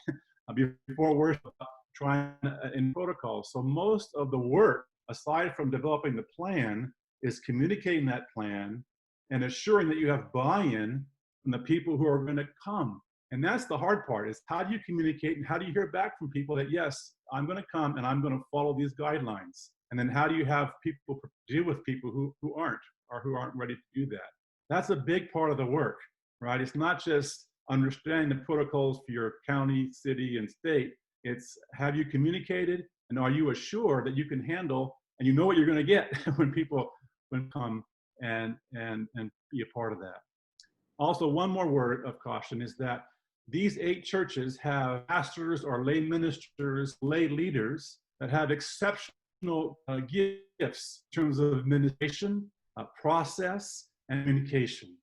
before worship, trying in protocol. So most of the work, aside from developing the plan, is communicating that plan and assuring that you have buy-in from the people who are going to come. And that's the hard part, is how do you communicate and how do you hear back from people that, yes, I'm going to come and I'm going to follow these guidelines. And then how do you have people deal with people who aren't, or who aren't ready to do that? That's a big part of the work, right? It's not just understanding the protocols for your county, city, and state. It's have you communicated, and are you assured that you can handle, and you know what you're going to get when people come and be a part of that. Also, one more word of caution is that these 8 churches have pastors or lay ministers, lay leaders that have exceptional gifts in terms of administration, process, and communication.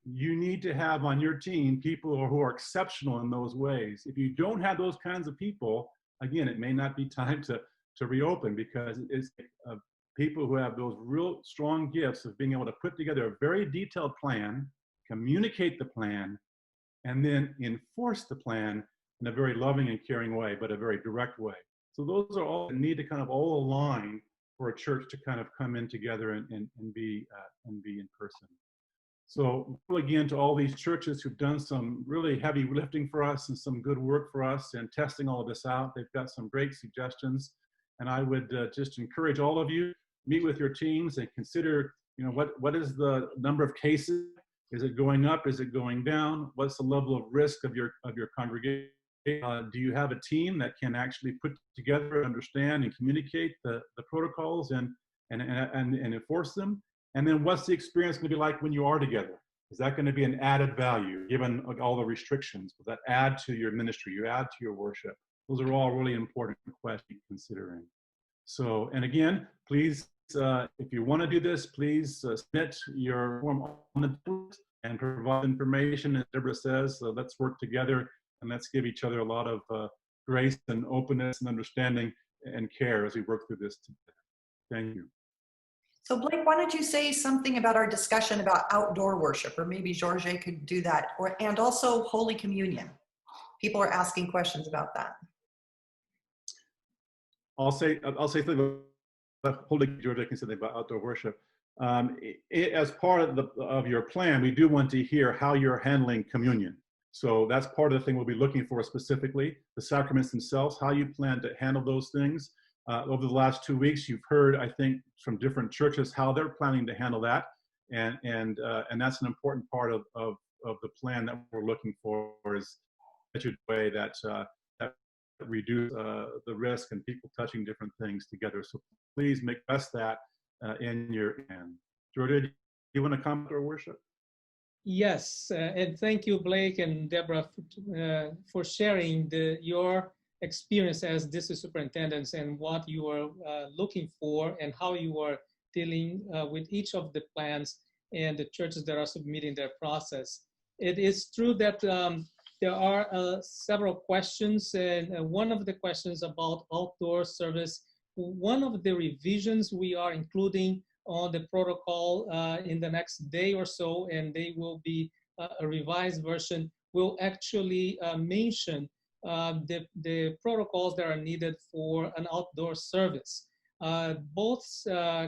You need to have on your team people who are exceptional in those ways. If you don't have those kinds of people, again, it may not be time to reopen, because it's people who have those real strong gifts of being able to put together a very detailed plan, communicate the plan, and then enforce the plan in a very loving and caring way, but a very direct way. So those are all that need to kind of all align for a church to kind of come in together and be in person. So again, to all these churches who've done some really heavy lifting for us and some good work for us and testing all of this out, they've got some great suggestions. And I would just encourage all of you, meet with your teams and consider, what is the number of cases? Is it going up? Is it going down? What's the level of risk of your congregation? Do you have a team that can actually put together, understand, and communicate the protocols and enforce them? And then what's the experience going to be like when you are together? Is that going to be an added value, given all the restrictions? Will that add to your ministry? You add to your worship? Those are all really important questions considering. So, and again, please, if you want to do this, please submit your form on the tools and provide information. As Deborah says, let's work together and let's give each other a lot of grace and openness and understanding and care as we work through this today. Thank you. So Blake, why don't you say something about our discussion about outdoor worship, or maybe Jorge could do that, and also Holy Communion. People are asking questions about that. I'll say something about Holy Georgia can say something about outdoor worship. As part of your plan, we do want to hear how you're handling communion. So that's part of the thing we'll be looking for specifically, the sacraments themselves, how you plan to handle those things. Over the last 2 weeks, you've heard, I think, from different churches how they're planning to handle that, and that's an important part of the plan that we're looking for, is such a way that reduce the risk and people touching different things together. So please make best that in your hand. Jordan, do you want to comment or worship? Yes, and thank you, Blake and Deborah, for sharing your experience as district superintendents and what you are looking for and how you are dealing with each of the plans and the churches that are submitting their process. It is true that there are several questions, and one of the questions about outdoor service. One of the revisions we are including on the protocol in the next day or so, and they will be a revised version, will actually mention the protocols that are needed for an outdoor service. Both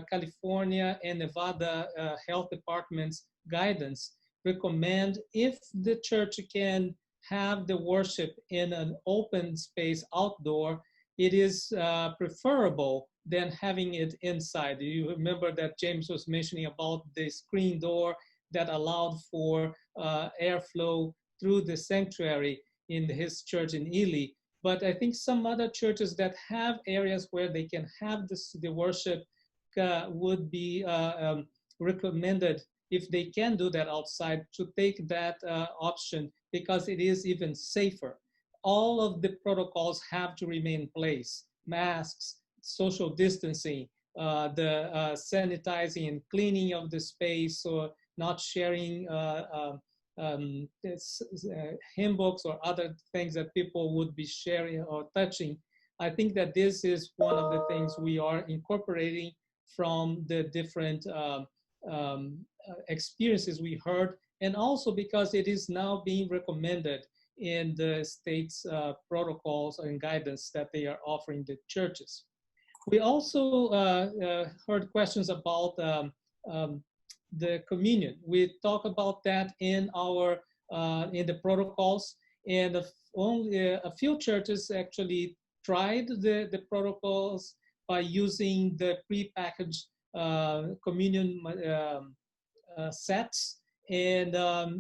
California and Nevada health departments guidance recommend, if the church can have the worship in an open space outdoor, it is preferable than having it inside. You remember that James was mentioning about the screen door that allowed for airflow through the sanctuary in his church in Ely. But I think some other churches that have areas where they can have the worship would be recommended, if they can do that outside, to take that option, because it is even safer. All of the protocols have to remain in place: masks, social distancing, the sanitizing and cleaning of the space, or not sharing hymn books or other things that people would be sharing or touching. I think that this is one of the things we are incorporating from the different experiences we heard, and also because it is now being recommended in the state's protocols and guidance that they are offering the churches. We also heard questions about the communion. We talk about that in our in the protocols, and only a few churches actually tried the protocols by using the prepackaged communion sets, and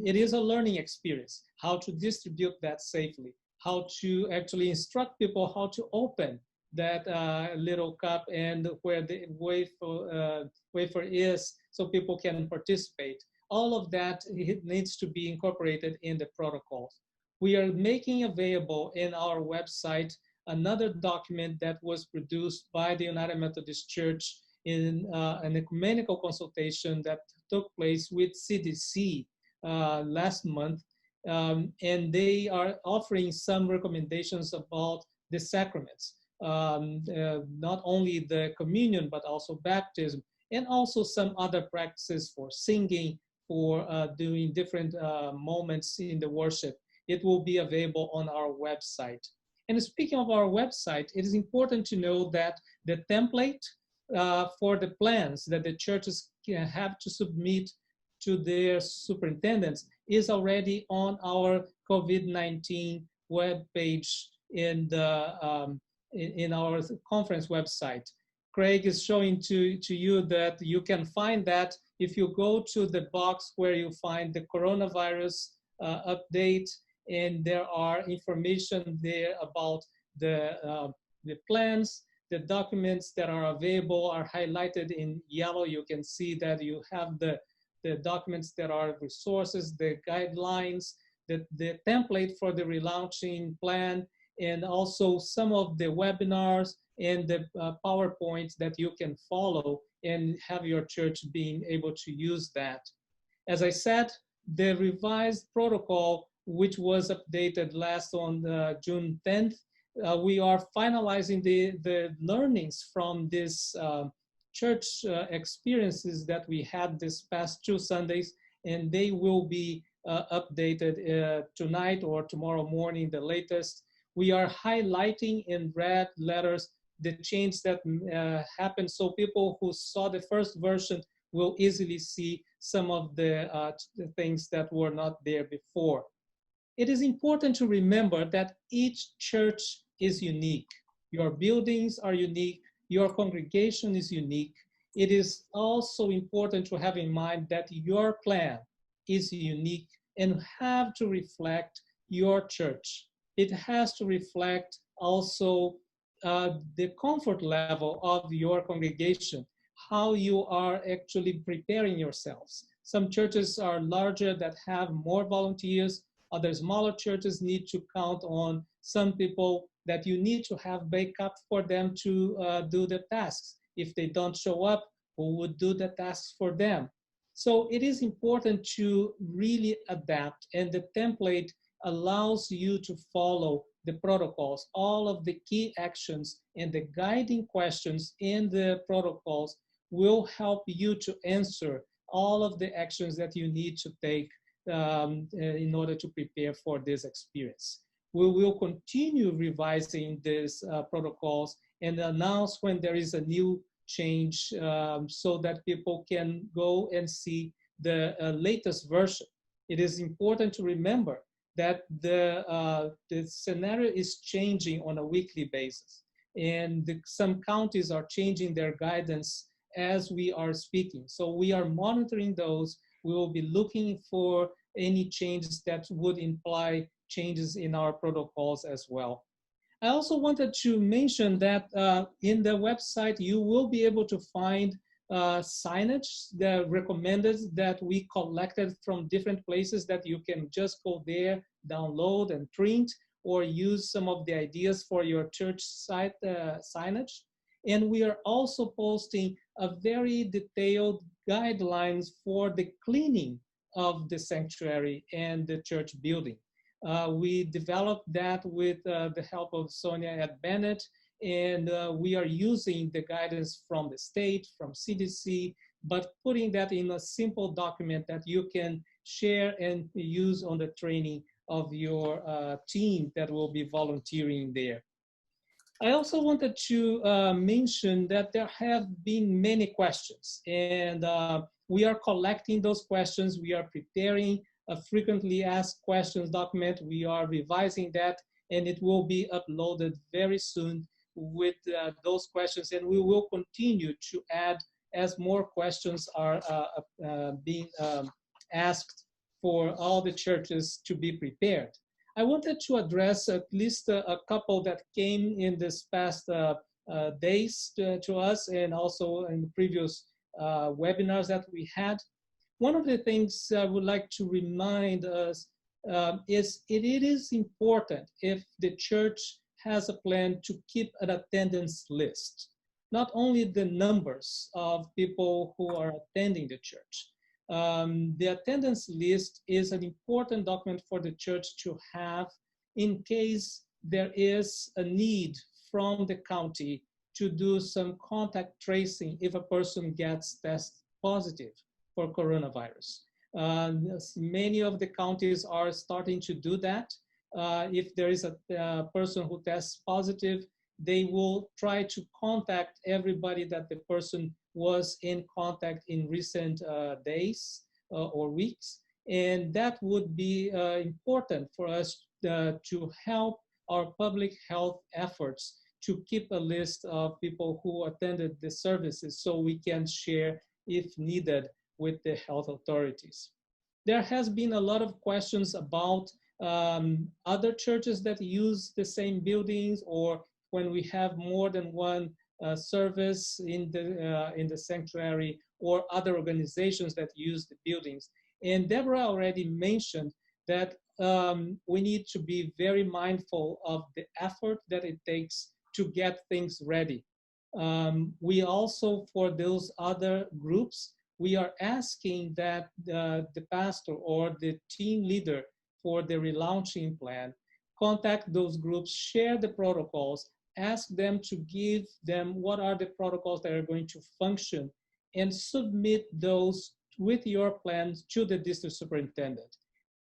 it is a learning experience how to distribute that safely, how to actually instruct people how to open that little cup and where the wafer is, so people can participate. All of that needs to be incorporated in the protocols. We are making available in our website another document that was produced by the United Methodist Church in an ecumenical consultation that took place with CDC last month. And they are offering some recommendations about the sacraments, not only the communion, but also baptism, and also some other practices for singing, for doing different moments in the worship. It will be available on our website. And speaking of our website, it is important to know that the template for the plans that the churches have to submit to their superintendents is already on our COVID-19 webpage in our conference website. Craig is showing to you that you can find that if you go to the box where you find the coronavirus update, and there are information there about the plans. The documents that are available are highlighted in yellow. You can see that you have the documents that are resources, the guidelines, the template for the relaunching plan, and also some of the webinars and the PowerPoints that you can follow and have your church being able to use that. As I said, the revised protocol, which was updated last on June 10th, we are finalizing the learnings from this church experiences that we had this past 2 Sundays, and they will be updated tonight or tomorrow morning, the latest. We are highlighting in red letters the change that happened, so people who saw the first version will easily see some of the things that were not there before. It is important to remember that each church is unique. Your buildings are unique. Your congregation is unique. It is also important to have in mind that your plan is unique and have to reflect your church. It has to reflect also the comfort level of your congregation, how you are actually preparing yourselves. Some churches are larger that have more volunteers. Other smaller churches need to count on some people that you need to have backup for them to do the tasks. If they don't show up, who would do the tasks for them? So it is important to really adapt, and the template allows you to follow the protocols. All of the key actions and the guiding questions in the protocols will help you to answer all of the actions that you need to take in order to prepare for this experience. We will continue revising these protocols and announce when there is a new change so that people can go and see the latest version. It is important to remember that the scenario is changing on a weekly basis, and some counties are changing their guidance as we are speaking. So we are monitoring those. We will be looking for any changes that would imply changes in our protocols as well. I also wanted to mention that in the website, you will be able to find signage that recommended that we collected from different places that you can just go there, download and print, or use some of the ideas for your church site signage. And we are also posting a very detailed guidelines for the cleaning of the sanctuary and the church building. We developed that with the help of Sonia at Bennett, and we are using the guidance from the state, from CDC, but putting that in a simple document that you can share and use on the training of your team that will be volunteering there. I also wanted to mention that there have been many questions, and we are collecting those questions. We are preparing a frequently asked questions document. We are revising that, and it will be uploaded very soon with those questions, and we will continue to add as more questions are being asked for all the churches to be prepared. I wanted to address at least a couple that came in this past days to us, and also in the previous webinars that we had. One of the things I would like to remind us is it is important if the church has a plan to keep an attendance list, not only the numbers of people who are attending the church. The attendance list is an important document for the church to have in case there is a need from the county to do some contact tracing if a person gets tested positive for coronavirus. Many of the counties are starting to do that. If there is a person who tests positive, they will try to contact everybody that the person was in contact in recent days or weeks. And that would be important for us to help our public health efforts to keep a list of people who attended the services so we can share if needed with the health authorities. There has been a lot of questions about other churches that use the same buildings, or when we have more than one service in the sanctuary, or other organizations that use the buildings. And Deborah already mentioned that we need to be very mindful of the effort that it takes to get things ready. We also, for those other groups, we are asking that the pastor or the team leader for the relaunching plan contact those groups, share the protocols, ask them to give them what are the protocols that are going to function, and submit those with your plans to the district superintendent.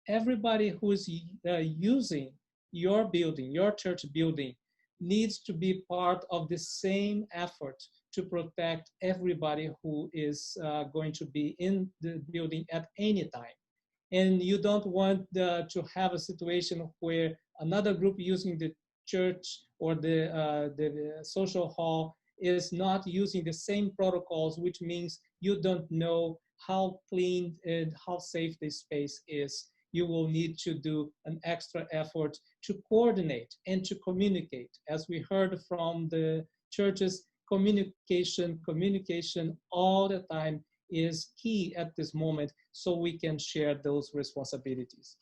Everybody who is using your building, your church building, needs to be part of the same effort to protect everybody who is going to be in the building at any time. And you don't want to have a situation where another group using the church or the social hall is not using the same protocols, which means you don't know how clean and how safe the space is. You will need to do an extra effort to coordinate and to communicate. As we heard from the churches, communication all the time is key at this moment, so we can share those responsibilities.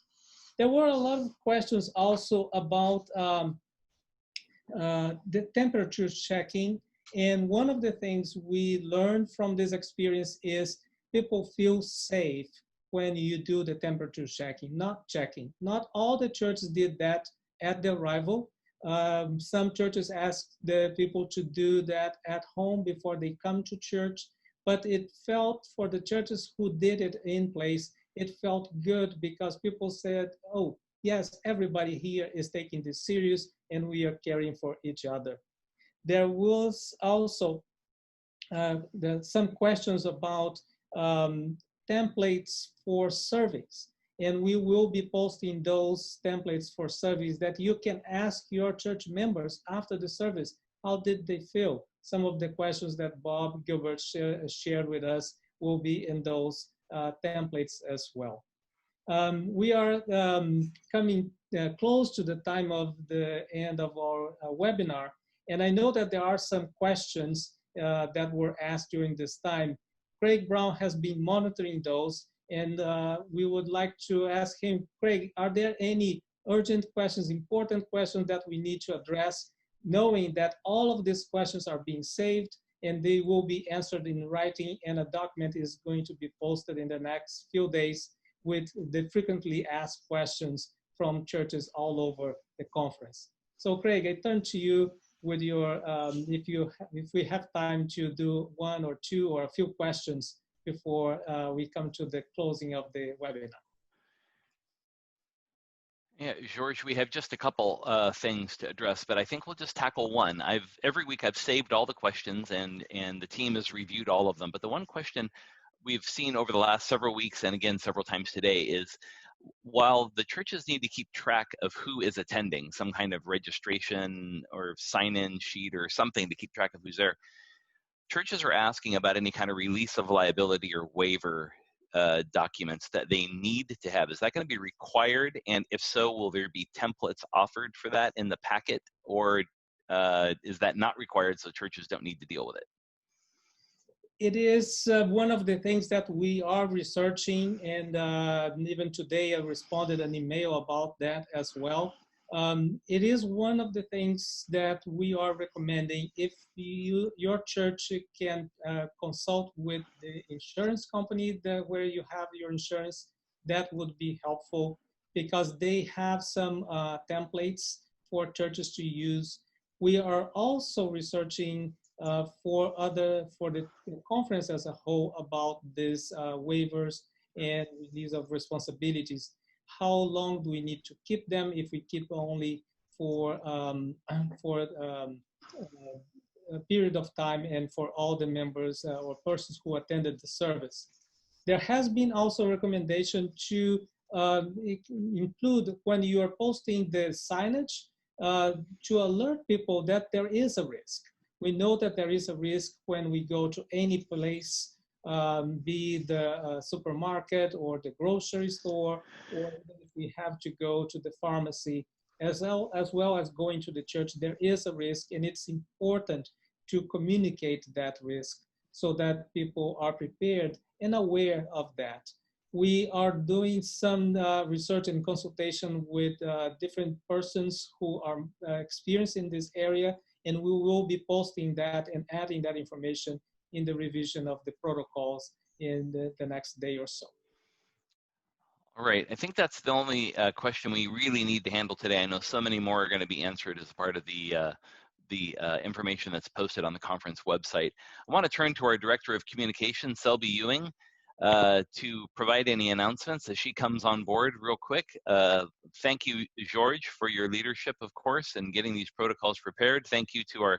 There were a lot of questions also about the temperature checking. And one of the things we learned from this experience is people feel safe when you do the temperature checking. Not all the churches did that at the arrival. Some churches asked the people to do that at home before they come to church, but it felt, for the churches who did it in place, it felt good because people said, oh, yes, everybody here is taking this serious and we are caring for each other. There was also some questions about templates for surveys. And we will be posting those templates for surveys that you can ask your church members after the service. How did they feel? Some of the questions that Bob Gilbert shared with us will be in those templates as well. We are coming close to the time of the end of our webinar. And I know that there are some questions that were asked during this time. Craig Brown has been monitoring those, and we would like to ask him, Craig, are there any urgent questions, important questions that we need to address, knowing that all of these questions are being saved and they will be answered in writing, and a document is going to be posted in the next few days with the frequently asked questions from churches all over the conference. So Craig, I turn to you with your, if we have time to do one or two or a few questions before we come to the closing of the webinar. Yeah, George, we have just a couple things to address, but I think we'll just tackle one. Every week I've saved all the questions and the team has reviewed all of them, but the one question we've seen over the last several weeks and again several times today is, while the churches need to keep track of who is attending, some kind of registration or sign-in sheet or something to keep track of who's there, churches are asking about any kind of release of liability or waiver documents that they need to have. Is that going to be required? And if so, will there be templates offered for that in the packet, or is that not required so churches don't need to deal with it? It is one of the things that we are researching, and even today I responded an email about that as well. It is one of the things that we are recommending. If your church can consult with the insurance company where you have your insurance, that would be helpful, because they have some templates for churches to use. We are also researching for the conference as a whole about these waivers and release of responsibilities. How long do we need to keep them? If we keep only for a period of time and for all the members or persons who attended the service. There has been also a recommendation to include, when you are posting the signage, to alert people that there is a risk. We know that there is a risk when we go to any place, be the supermarket or the grocery store, or if we have to go to the pharmacy, as well as going to the church. There is a risk, and it's important to communicate that risk so that people are prepared and aware of that. We are doing some research and consultation with different persons who are experienced in this area, and we will be posting that and adding that information in the revision of the protocols in the next day or so. All right, I think that's the only question we really need to handle today. I know so many more are going to be answered as part of the information that's posted on the conference website. I want to turn to our Director of Communications, Selby Ewing, to provide any announcements as she comes on board real quick. Thank you, George, for your leadership, of course, in getting these protocols prepared. Thank you to our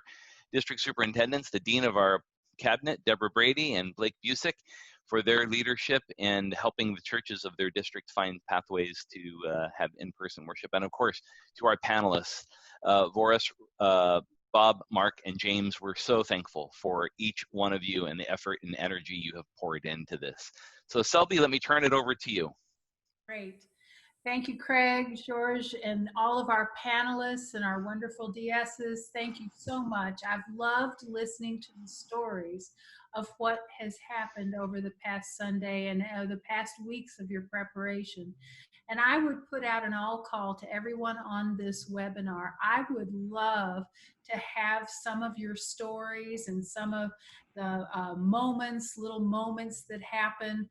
district superintendents, the Dean of our cabinet, Deborah Brady and Blake Busick, for their leadership and helping the churches of their district find pathways to have in-person worship. And of course, to our panelists, Voris, Bob, Mark, and James, we're so thankful for each one of you and the effort and energy you have poured into this. So Selby, let me turn it over to you. Great. Thank you, Craig, George, and all of our panelists and our wonderful DSs. Thank you so much. I've loved listening to the stories of what has happened over the past Sunday and the past weeks of your preparation. And I would put out an all call to everyone on this webinar. I would love to have some of your stories and some of the little moments that happen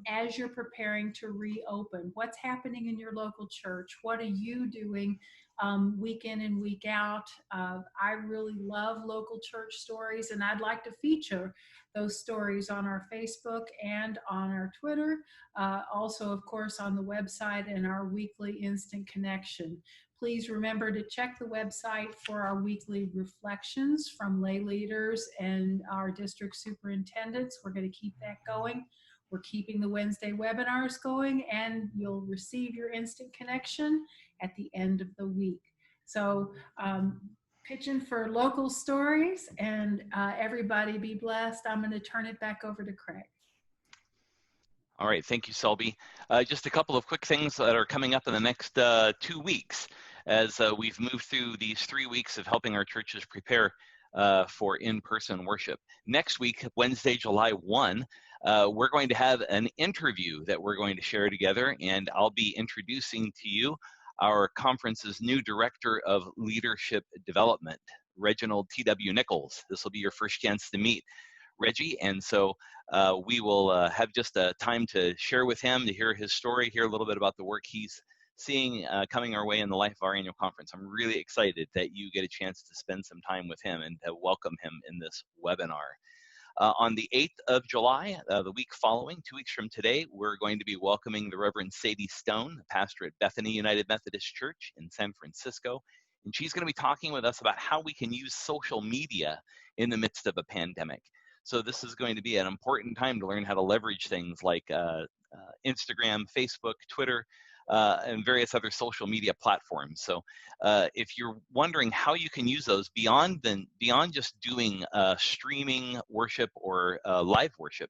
as you're preparing to reopen. What's happening in your local church? What are you doing week in and week out? I really love local church stories, and I'd like to feature those stories on our Facebook and on our Twitter. Also, of course, on the website and our weekly Instant Connection. Please remember to check the website for our weekly reflections from lay leaders and our district superintendents. We're going to keep that going. We're keeping the Wednesday webinars going, and you'll receive your Instant Connection at the end of the week. So pitching for local stories, and everybody be blessed. I'm going to turn it back over to Craig. All right, thank you, Selby. Just a couple of quick things that are coming up in the next 2 weeks as we've moved through these 3 weeks of helping our churches prepare for in-person worship. Next week, Wednesday, July 1, we're going to have an interview that we're going to share together, and I'll be introducing to you our conference's new Director of Leadership Development, Reginald T.W. Nichols. This will be your first chance to meet Reggie, and so we will have just a time to share with him, to hear his story, hear a little bit about the work he's seeing coming our way in the life of our annual conference. I'm really excited that you get a chance to spend some time with him and to welcome him in this webinar. On the 8th of July, the week following, 2 weeks from today, we're going to be welcoming the Reverend Sadie Stone, pastor at Bethany United Methodist Church in San Francisco. And she's going to be talking with us about how we can use social media in the midst of a pandemic. So this is going to be an important time to learn how to leverage things like Instagram, Facebook, Twitter, and various other social media platforms. So if you're wondering how you can use those beyond just doing streaming worship or live worship,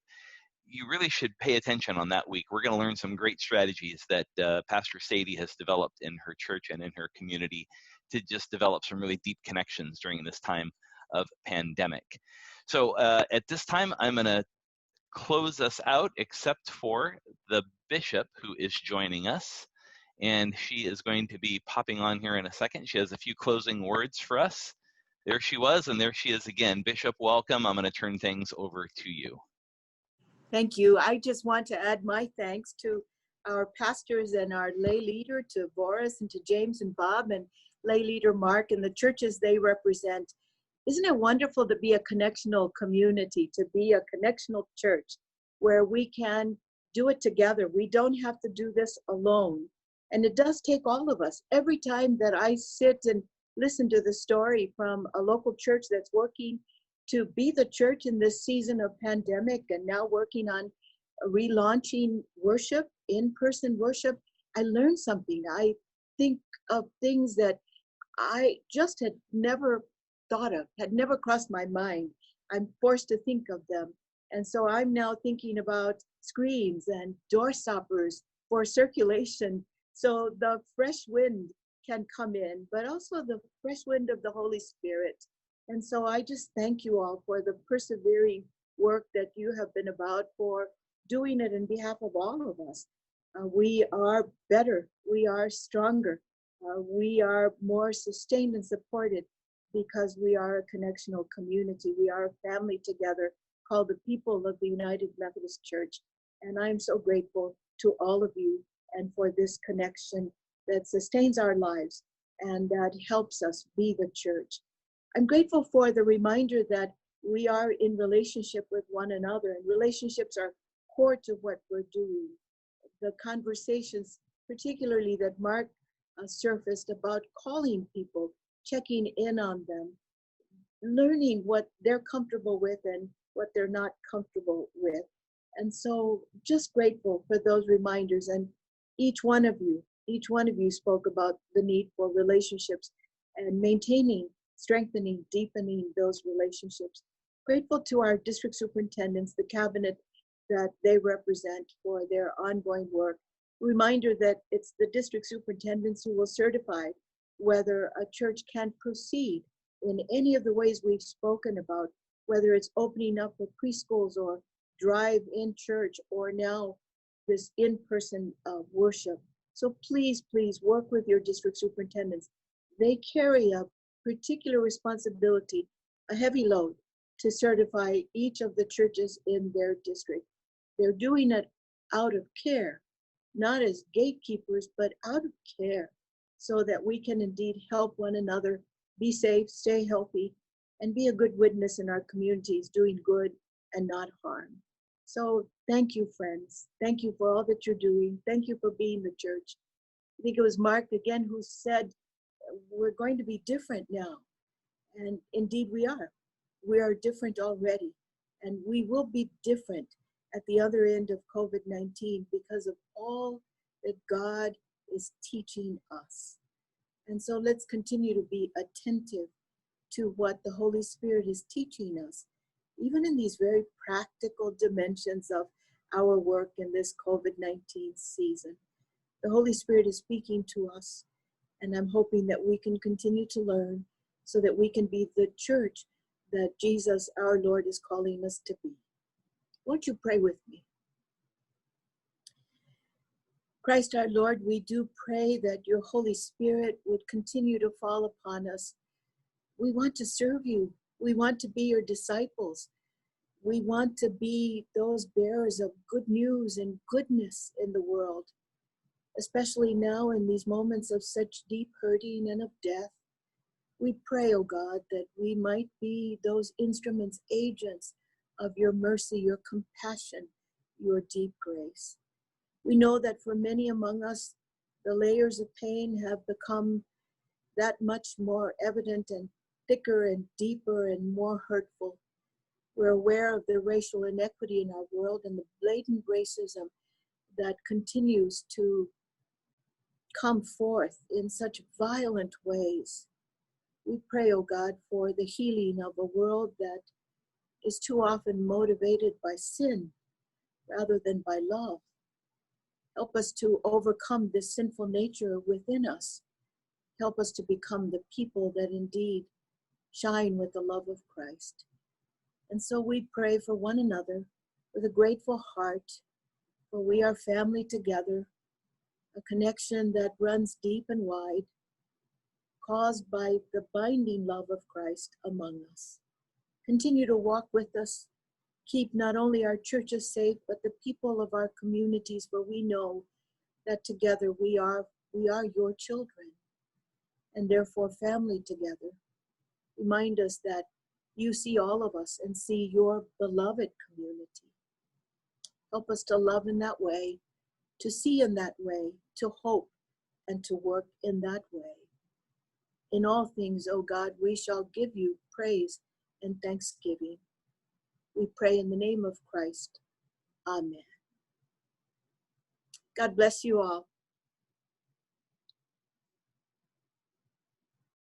you really should pay attention on that week. We're going to learn some great strategies that Pastor Sadie has developed in her church and in her community to just develop some really deep connections during this time of pandemic. So at this time, I'm going to close us out, except for the bishop who is joining us. And she is going to be popping on here in a second. She has a few closing words for us. There she was, and there she is again. Bishop, welcome. I'm going to turn things over to you. Thank you. I just want to add my thanks to our pastors and our lay leader, to Boris and to James and Bob and lay leader Mark and the churches they represent. Isn't it wonderful to be a connectional community, to be a connectional church where we can do it together? We don't have to do this alone. And it does take all of us. Every time that I sit and listen to the story from a local church that's working to be the church in this season of pandemic and now working on relaunching worship, in-person worship, I learned something. I think of things that I just had never thought of, had never crossed my mind. I'm forced to think of them. And so I'm now thinking about screens and door stoppers for circulation, so the fresh wind can come in, but also the fresh wind of the Holy Spirit. And so I just thank you all for the persevering work that you have been about, for doing it in behalf of all of us. We are better, we are stronger, we are more sustained and supported because we are a connectional community. We are a family together called the people of the United Methodist Church. And I'm so grateful to all of you and for this connection that sustains our lives and that helps us be the church. I'm grateful for the reminder that we are in relationship with one another, and relationships are core to what we're doing. The conversations, particularly that Mark surfaced about calling people, checking in on them, learning what they're comfortable with and what they're not comfortable with. And so just grateful for those reminders. And each one of you spoke about the need for relationships and maintaining, strengthening, deepening those relationships. Grateful to our district superintendents, the cabinet that they represent for their ongoing work. Reminder that it's the district superintendents who will certify whether a church can proceed in any of the ways we've spoken about, whether it's opening up for preschools or drive-in church or now this in-person worship. So please, please work with your district superintendents. They carry a particular responsibility, a heavy load, to certify each of the churches in their district. They're doing it out of care, not as gatekeepers, but out of care, so that we can indeed help one another be safe, stay healthy, and be a good witness in our communities, doing good and not harm. So thank you, friends. Thank you for all that you're doing. Thank you for being the church. I think it was Mark again who said, we're going to be different now. And indeed we are. We are different already. And we will be different at the other end of COVID-19 because of all that God is teaching us. And so let's continue to be attentive to what the Holy Spirit is teaching us, even in these very practical dimensions of our work in this COVID-19 season. The Holy Spirit is speaking to us, and I'm hoping that we can continue to learn so that we can be the church that Jesus, our Lord, is calling us to be. Won't you pray with me? Christ our Lord, we do pray that your Holy Spirit would continue to fall upon us. We want to serve you. We want to be your disciples. We want to be those bearers of good news and goodness in the world, especially now in these moments of such deep hurting and of death. We pray, oh God, that we might be those instruments, agents of your mercy, your compassion, your deep grace. We know that for many among us, the layers of pain have become that much more evident and thicker and deeper and more hurtful. We're aware of the racial inequity in our world and the blatant racism that continues to come forth in such violent ways. We pray, oh God, for the healing of a world that is too often motivated by sin rather than by love. Help us to overcome this sinful nature within us. Help us to become the people that indeed shine with the love of Christ. And so we pray for one another with a grateful heart, for we are family together, a connection that runs deep and wide, caused by the binding love of Christ among us. Continue to walk with us. Keep not only our churches safe, but the people of our communities, for we know that together we are your children, and therefore family together. Remind us that you see all of us and see your beloved community. Help us to love in that way, to see in that way, to hope and to work in that way. In all things, O God, we shall give you praise and thanksgiving. We pray in the name of Christ. Amen. God bless you all.